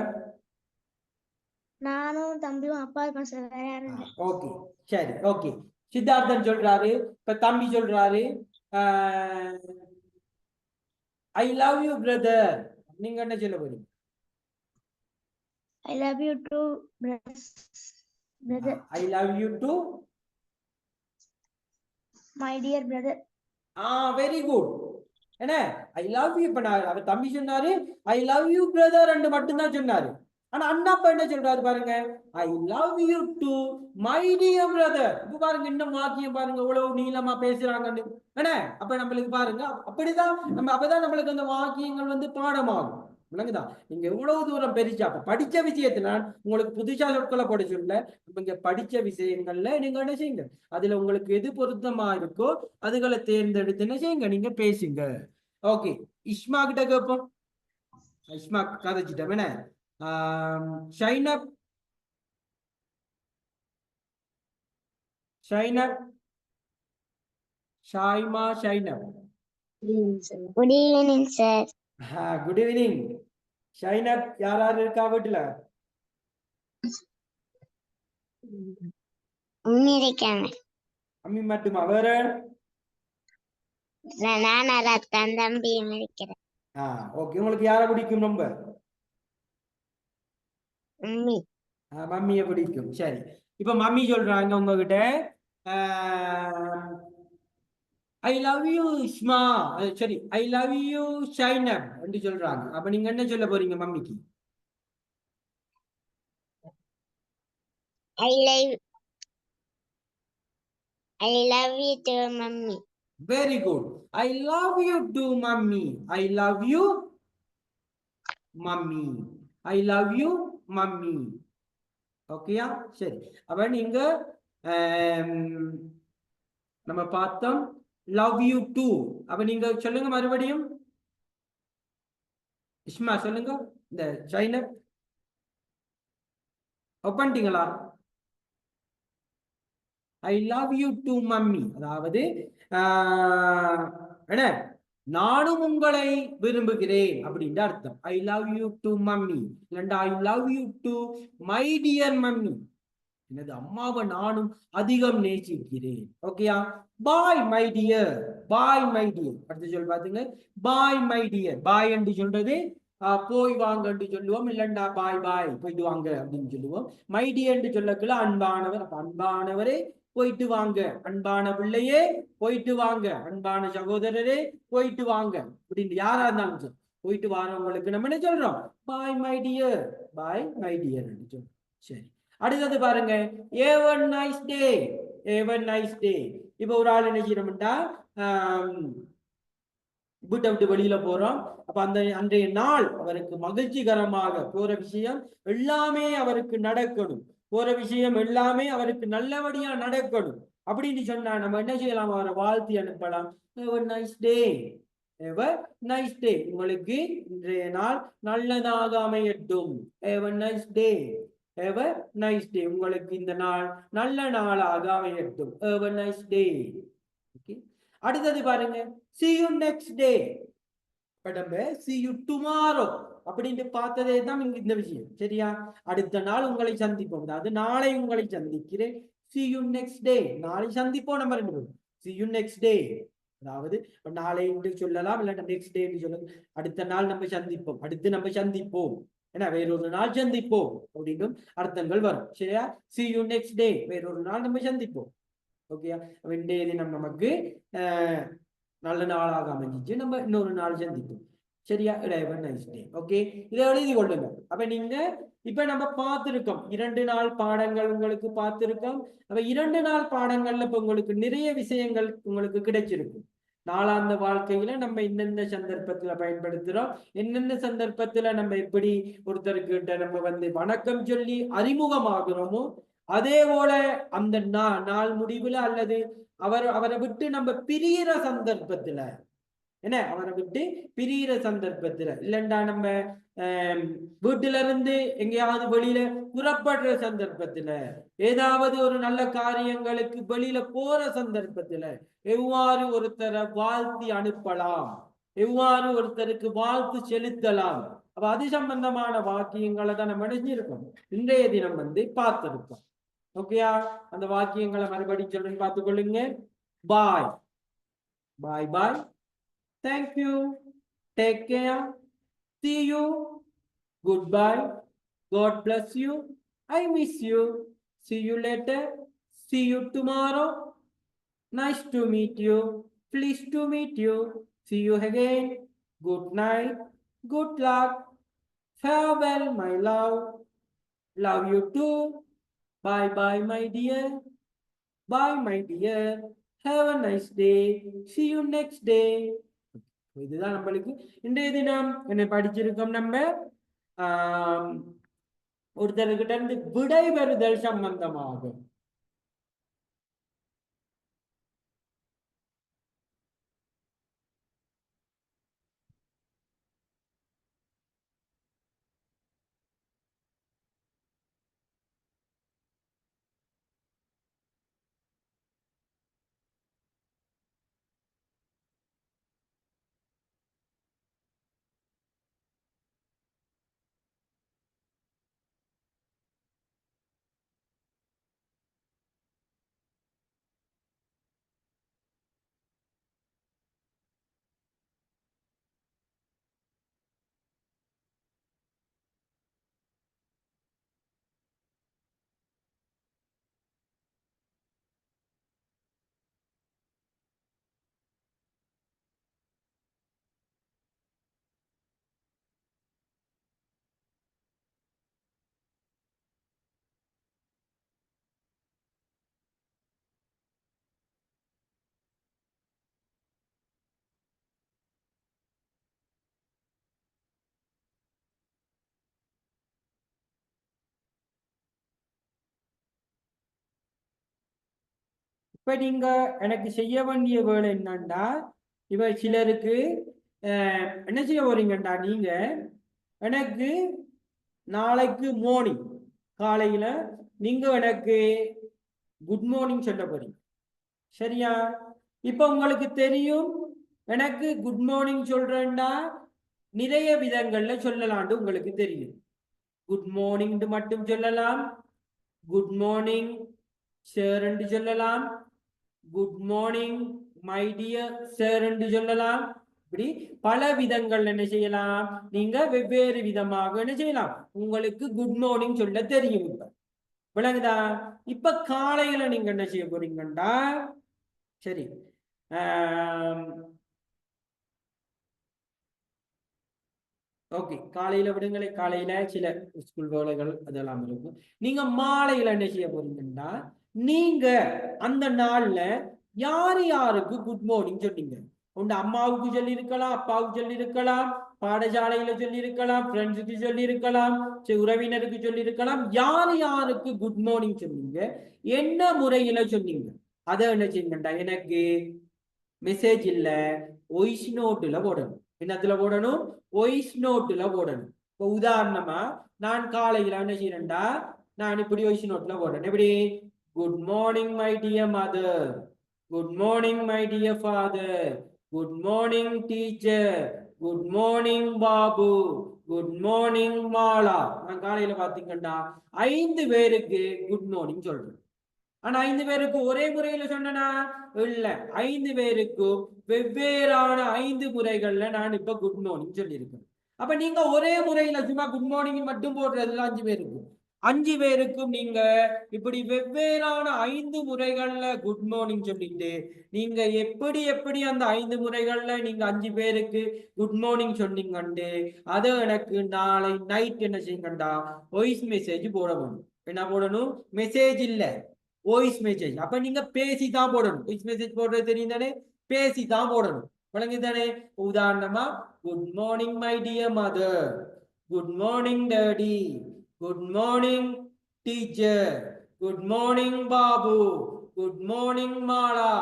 நானும் தம்பியும் அப்பா இருக்கோம் சார். வேற யாரும்? ஓகே, சரி, ஓகே. சித்தார்த்தன் சொல்றாரு, இப்ப தம்பி சொல்றாரு, ஐ லவ் யூ பிரதர். நீங்க என்ன சொல்ல போறீங்க? I love you too, brother. I love you too, my dear brother. Very good. என்ன ஐ லவ் யூ? இப்ப நான் அவர் தம்பி சொன்னாரு ஐ லவ் யூ பிரதர் ரெண்டு மட்டும்தான் சொன்னாரு. ஆனா அண்ணா அப்பா என்ன சொல்றாரு பாருங்க, ஐ love you too my dear brother. இப்ப பாருங்க, இன்னும் வாக்கியம் பாருங்க எவ்வளவு நீளமா பேசுறாங்கன்னு. என்ன அப்ப நம்மளுக்கு பாருங்க, அப்படிதான் நம்ம அப்பதான் நம்மளுக்கு அந்த வாக்கியங்கள் வந்து பாடமாகும். விளங்குதா? நீங்க எவ்வளவு தூரம் பெருசா அப்ப படிச்ச விஷயத்துல உங்களுக்கு புதுசா சொற்களை போட சொல்ல, இங்க படிச்ச விஷயங்கள்ல நீங்க என்ன செய்யுங்க, அதுல உங்களுக்கு எது பொருத்தமா இருக்கோ அதுகளை தேர்ந்தெடுத்து என்ன செய்யுங்க, நீங்க பேசுங்க. ஓகே, இஸ்மா கிட்ட கேட்போம். இஸ்மா கதைச்சிட்டோம். என்ன Zainab Zainab Shaima Zainab. Good evening sir. Good evening. Zainab யார் யார் இருக்கா வீட்டுல? அம்மி இருக்காங்க. அம்மி மட்டுமா? வேற? நான் ரத்தன் தம்பியும் இருக்கிறேன். ஓகே, உங்களுக்கு யாரை பிடிக்கும் ரொம்ப? மம்மி. மம்மியை பிடிக்கும். சரி, இப்ப மம்மி சொல்றாங்க உங்ககிட்ட ஐ லவ் யூ இஸ்மா, சரி ஐ லவ் யூ ஷைனப் என்று சொல்றாங்க. அப்ப நீங்க என்ன சொல்ல போறீங்க மம்மிக்கு? I love you too, mummy. Very good. I love you too, mummy. I love you, mummy. I love you, mummy. ஓகேயா? சரி, அப்ப நீங்க நம்ம பார்த்தோம் லவ் யூ டூ. அப்ப நீங்க சொல்லுங்க மறுபடியும். இஸ்மா சொல்லுங்க. இந்த சைனா ஒப்பன்ட்டீங்களா? I love you too mummy. அதாவது என்ன, நானும் உங்களை விரும்புகிறேன் அப்படின்ற அர்த்தம். I love you too mummy, இல்லைண்டா I love you too my dear mummy, எனது அம்மாவை நானும் அதிகம் நேசிக்கிறேன். ஓகேயா? Bye my dear, bye my dear. அடுத்து சொல் பாத்துங்க, பாய் மை டியர். பாய் என்று சொல்றது போய் வாங்க என்று சொல்லுவோம், இல்லண்டா பாய் பாய் போயிட்டு வாங்க அப்படின்னு சொல்லுவோம். மை டியர் என்று சொல்லக்குள்ள அன்பானவர். அப்ப அன்பானவரே போயிட்டு வாங்க, அன்பான பிள்ளையே போயிட்டு வாங்க, அன்பான சகோதரரே போயிட்டு வாங்க அப்படின்னு யாரா இருந்தாலும் சரி, போயிட்டு வாரவங்களுக்கு நம்ம என்ன சொல்றோம்? Bye my dear, bye my dear என்று சொல்றோம். சரி, அடுத்தது பாருங்க, ஏவ நைஸ் டே, ஏவ நைஸ் டே. இப்ப ஒரு ஆள் என்ன செய்யணும்டா, வீட்டை விட்டு வெளியில போறோம். அப்ப அந்த அன்றைய நாள் அவருக்கு மகிழ்ச்சிகரமாக போற விஷயம் எல்லாமே அவருக்கு நடக்கணும், போற விஷயம் எல்லாமே அவருக்கு நல்லபடியா நடக்கணும் அப்படின்னு சொன்னா நம்ம என்ன செய்யலாம்? அவரை வாழ்த்தி அனுப்பலாம். நைஸ் டே, நைஸ் டே, உங்களுக்கு இன்றைய நாள் நல்லதாக அமையட்டும். நைஸ் டே, நைஸ் டே, உங்களுக்கு இந்த நாள் நல்ல நாளாக அமையட்டும். Nice day. அடுத்தது பாருங்க, see you next day. நம்ம see you tomorrow அப்படின்னு பார்த்ததே தான் இந்த விஷயம். சரியா? அடுத்த நாள் உங்களை சந்திப்போம், அதாவது நாளை உங்களை சந்திக்கிறேன். see you next day, நாளை சந்திப்போம். நம்ம ரெண்டு பேரும் see you next day, அதாவது நாளை என்று சொல்லலாம், இல்ல நெக்ஸ்ட் டே என்று சொல்லலாம். அடுத்த நாள் நம்ம சந்திப்போம், அடுத்து நம்ம சந்திப்போம், ஏன்னா வேறொரு நாள் சந்திப்போம் அப்படின்னு அர்த்தங்கள் வரும். சரியா? see you next day, வேறொரு நாள் நம்ம சந்திப்போம். ஓகேயா? இன்றைய தினம் நமக்கு நல்ல நாளாக அமைஞ்சிச்சு, நம்ம இன்னொரு நாள் சந்திப்போம். சரியா? ஓகே, இதை எழுதி கொள்ளுங்க. அப்ப நீங்க இப்ப நம்ம பார்த்திருக்கோம் 2 நாள் பாடங்கள் உங்களுக்கு பார்த்திருக்கோம். அப்ப 2 நாள் பாடங்கள்ல இப்ப உங்களுக்கு நிறைய விஷயங்கள் உங்களுக்கு கிடைச்சிருக்கும். நாளாந்த வாழ்க்கையில நம்ம என்னென்ன சந்தர்ப்பத்துல பயன்படுத்துறோம், என்னென்ன சந்தர்ப்பத்துல நம்ம எப்படி ஒருத்தருக்கிட்ட நம்ம வணக்கம் சொல்லி அறிமுகமாகிறோமோ, அதே போல அந்த நாள் முடிவுல அல்லது அவரை விட்டு நம்ம பிரியிற சந்தர்ப்பத்துல, என்ன அவரை விட்டு பிரியிற சந்தர்ப்பத்துல, இல்லண்டா நம்ம வீட்டுல இருந்து எங்கேயாவது வெளியில புறப்படுற சந்தர்ப்பத்துல, ஏதாவது ஒரு நல்ல காரியங்களுக்கு வெளியில போற சந்தர்ப்பத்துல எவ்வாறு ஒருத்தரை வாழ்த்தி அனுப்பலாம், எவ்வாறு ஒருத்தருக்கு வாழ்த்து செலுத்தலாம், அப்ப அது சம்பந்தமான வாக்கியங்களை தான் நம்ம நினைச்சிருக்கோம், இன்றைய தினம் பார்த்திருக்கோம். ஓகேயா? அந்த வாக்கியங்களை மறுபடியும் சொல்றேன், பார்த்துக் கொள்ளுங்க. Bye, bye bye, thank you, take care, see you, goodbye, God bless you, I miss you, see you later, see you tomorrow, nice to meet you, pleased to meet you, see you again, good night, good luck, farewell my love you too, bye bye my dear, bye my dear, have a nice day, see you next day. இதுதான் நம்மளுக்கு இன்றைய தினம் என்ன படிச்சிருக்கோம். நம்ம ஒருத்தர்கிட்ட இருந்து விடைபெறுதல் சம்பந்தமாகும். இப்ப நீங்க எனக்கு செய்ய வேண்டிய வேலை என்னன்னா, இவ சிலருக்கு என்ன செய்ய போறீங்கண்டா, நீங்க எனக்கு நாளைக்கு மார்னிங் காலையில நீங்க எனக்கு குட் மார்னிங் சொல்ல போறீங்க. சரியா? இப்ப உங்களுக்கு தெரியும் எனக்கு குட் மார்னிங் சொல்றேன்டா நிறைய விதங்கள்ல சொல்லலாம்னு உங்களுக்கு தெரியும். குட் மார்னிங் மட்டும் சொல்லலாம், குட் மார்னிங் சார் என்று சொல்லலாம், good morning my dear sir என்று சொல்லலாம். இப்படி பல விதங்கள் என்ன செய்யலாம், நீங்க வெவ்வேறு விதமாக என்ன செய்யலாம், உங்களுக்கு குட் மார்னிங் சொல்ல தெரியும். இப்ப விளங்குதா? இப்ப காலையில நீங்க என்ன செய்ய போறீங்கண்டா, சரி ஓகே, காலையில விடுங்களே, காலையில சில ஸ்கூல் வேலைகள் அதெல்லாம் இருக்கும். நீங்க மாலையில என்ன செய்ய போறீங்கன்னா, நீங்க அந்த நாள்ல யாரு யாருக்கு குட் மார்னிங் சொன்னீங்க, உங்க அம்மாவுக்கு சொல்லி இருக்கலாம், அப்பாவுக்கு சொல்லி இருக்கலாம், பாடசாலையில சொல்லி இருக்கலாம், ஃப்ரெண்ட்ஸுக்கு சொல்லி இருக்கலாம், உறவினருக்கு சொல்லி இருக்கலாம். யாரு யாருக்கு குட் மார்னிங் சொன்னீங்க, என்ன முறையில சொன்னீங்க, அதை என்ன செய்யுங்கண்டா எனக்கு மெசேஜ் இல்ல வாய்ஸ் நோட்டுல போடணும். என்னத்துல போடணும்? வாய்ஸ் நோட்டுல போடணும். இப்போ உதாரணமா நான் காலையில என்ன செய்யறேன்டா, நான் இப்படி வாய்ஸ் நோட்ல போடுறேன். எப்படி? Good morning my dear mother, good morning my dear father, good morning teacher, good morning Babu, good morning Mala. நான் காலையில பாத்தீங்கன்னா 5 பேருக்கு குட் மார்னிங் சொல்றேன். ஆனா 5 பேருக்கு ஒரே முறையில சொன்னா இல்ல, 5 பேருக்கும் வெவ்வேறான 5 முறைகள்ல நான் இப்ப குட் மார்னிங் சொல்லியிருக்கேன். அப்ப நீங்க ஒரே முறையில சும்மா குட் மார்னிங் மட்டும் போடுறதுல 5 பேருக்கு, 5 பேருக்கும் நீங்க இப்படி வெவ்வேறான 5 முறைகள்ல குட் மார்னிங் சொல்லிட்டு, நீங்க எப்படி எப்படி அந்த 5 முறைகள்ல நீங்க 5 பேருக்கு குட் மார்னிங் சொன்னீங்கண்டு அதை எனக்கு நாளை நைட் என்ன செய்யுங்கண்டா வாய்ஸ் மெசேஜ் போடணும். என்ன போடணும்? மெசேஜ் இல்ல, வாய்ஸ் மெசேஜ். அப்ப நீங்க பேசி தான் போடணும். வாய்ஸ் மெசேஜ் போடுறது தெரியும் தானே, பேசி தான் போடணும். விளங்கு தானே? உதாரணமா good morning my dear mother, good morning daddy, good morning teacher, good morning Babu, good morning Mala.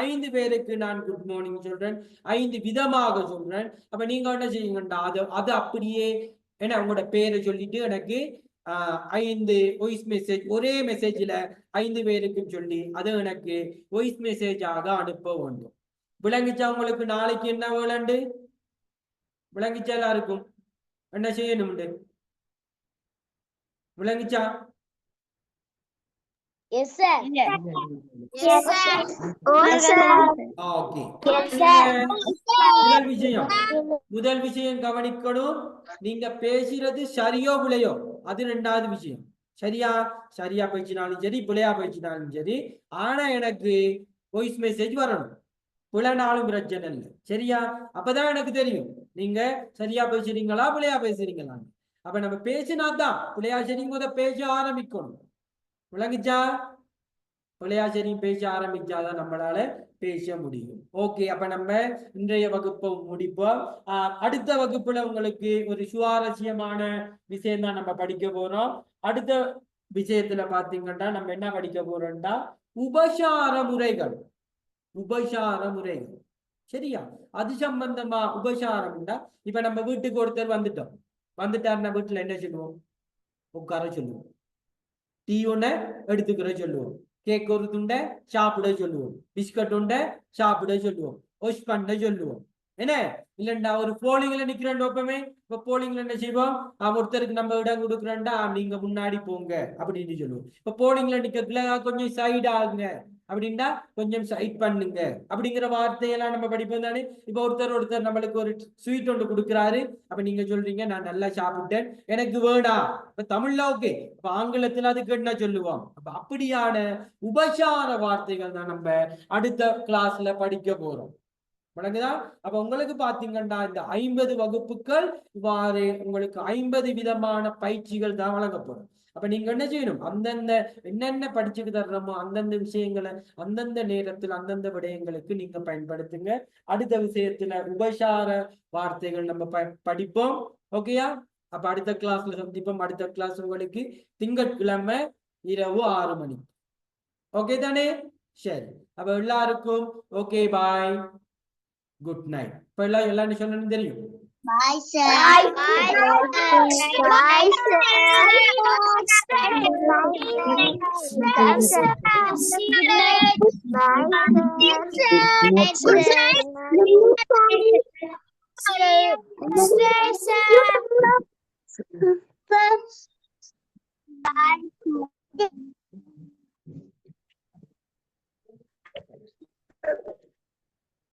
5 பேருக்கு நான் குட் மார்னிங் சொல்றேன், 5 விதமாக சொல்றேன். அப்ப நீங்க என்ன செய்யுங்கண்டா, அது அப்படியே என்ன உங்களோட பேரை சொல்லிட்டு எனக்கு 5 வாய்ஸ் மெசேஜ் ஒரே மெசேஜ்ல 5 பேருக்கும் சொல்லி அது எனக்கு வாய்ஸ் மெசேஜாக அனுப்ப வேண்டும். விளங்கிச்சா உங்களுக்கு? நாளைக்கு என்ன வேலைண்டு விளங்கிச்சா? எல்லாருக்கும் என்ன செய்யணும் விளங்கிச்சா? Yes sir. Yes sir. Okay. Yes sir. முதல் விஷயம் கவனிக்கணும், நீங்க பேசுறது சரியோ பிழையோ அது 2வது விஷயம். சரியா? சரியா பேசினாலும் சரி, பிழையா பேசினாலும் சரி, ஆனா எனக்கு வாய்ஸ் மெசேஜ் வரணும். பிழைனாலும் பிரச்சனை இல்லை. சரியா? அப்பதான் எனக்கு தெரியும் நீங்க சரியா பேசுறீங்களா பிழையா பேசுறீங்களா. அப்ப நம்ம பேசினாதான் பிழையா சரி முத பேச ஆரம்பிக்கணும். விளங்கிச்சா? பிழையா சரி பேச ஆரம்பிச்சாதான் நம்மளால பேச முடியும். ஓகே, அப்ப நம்ம இன்றைய வகுப்பை முடிப்போம். அடுத்த வகுப்புல உங்களுக்கு ஒரு சுவாரஸ்யமான விஷயம் தான் நம்ம படிக்க போறோம். அடுத்த விஷயத்துல பாத்தீங்கன்னா நம்ம என்ன படிக்க போறோம்டா, உபசார முறைகள். உபசார முறைகள். சரியா? அது சம்பந்தமா உபசாரம்டா, இப்ப நம்ம வீட்டுக்கு ஒருத்தர் வந்துட்டாருன்னா வீட்டுல என்ன சொல்லுவோம்? உட்கார சொல்லுவோம், டீ ஒண்ண எடுத்துக்கிற சொல்லுவோம், கேக் ஒரு துண்டை சாப்பிட சொல்லுவோம், பிஸ்கட் உண்டை சாப்பிட சொல்லுவோம், வாஷ் பண்ண சொல்லுவோம். என்ன இல்லண்டா ஒரு போலிங்ல நிக்கிறேன் எப்பவுமே. இப்ப போலிங்ல என்ன செய்வோம், ஒருத்தருக்கு நம்ம இடம் கொடுக்குறோம்டா, நீங்க முன்னாடி போங்க அப்படின்னு சொல்லுவோம். இப்ப போலிங்ல நிக்கல கொஞ்சம் சைடு ஆகுங்க அப்படின்னா கொஞ்சம் சைட் பண்ணுங்க அப்படிங்கிற வார்த்தையெல்லாம் நம்ம படிப்போம் தானே. இப்ப ஒருத்தர் நம்மளுக்கு ஒரு ஸ்வீட் ஒன்று கொடுக்குறாரு, அப்ப நீங்க சொல்றீங்க நான் நல்லா சாப்பிட்டேன் எனக்கு வேணாம். இப்ப தமிழ்ல ஓகே, இப்ப ஆங்கிலத்துல அதுக்கு என்ன சொல்லுவோம்? அப்ப அப்படியான உபசார வார்த்தைகள் தான் நம்ம அடுத்த கிளாஸ்ல படிக்க போறோம். வணங்குதா? அப்ப உங்களுக்கு பாத்தீங்கன்னா இந்த 50 வகுப்புகள் இவ்வாறு உங்களுக்கு 50 விதமான பயிற்சிகள் தான் வழங்கப்படும். அப்ப நீங்க என்ன செய்யணும், அந்தந்த என்னென்ன படிச்சுக்கு தர்றோமோ அந்தந்த விஷயங்களை அந்தந்த நேரத்தில் அந்தந்த விடயங்களுக்கு நீங்க பயன்படுத்துங்க. அடுத்த விஷயத்துல உபசார வார்த்தைகள் நம்ம படிப்போம். ஓகேயா? அப்ப அடுத்த கிளாஸ்ல சந்திப்போம். அடுத்த கிளாஸ் உங்களுக்கு திங்கட்கிழமை இரவு 6 மணி. ஓகே தானே? சரி. அப்ப எல்லாருக்கும் ஓகே பாய் குட் நைட். இப்ப எல்லாம் என்ன சொன்னு தெரியும். Bye, sir. Bye, sir. Bye, sir. Bye, sir.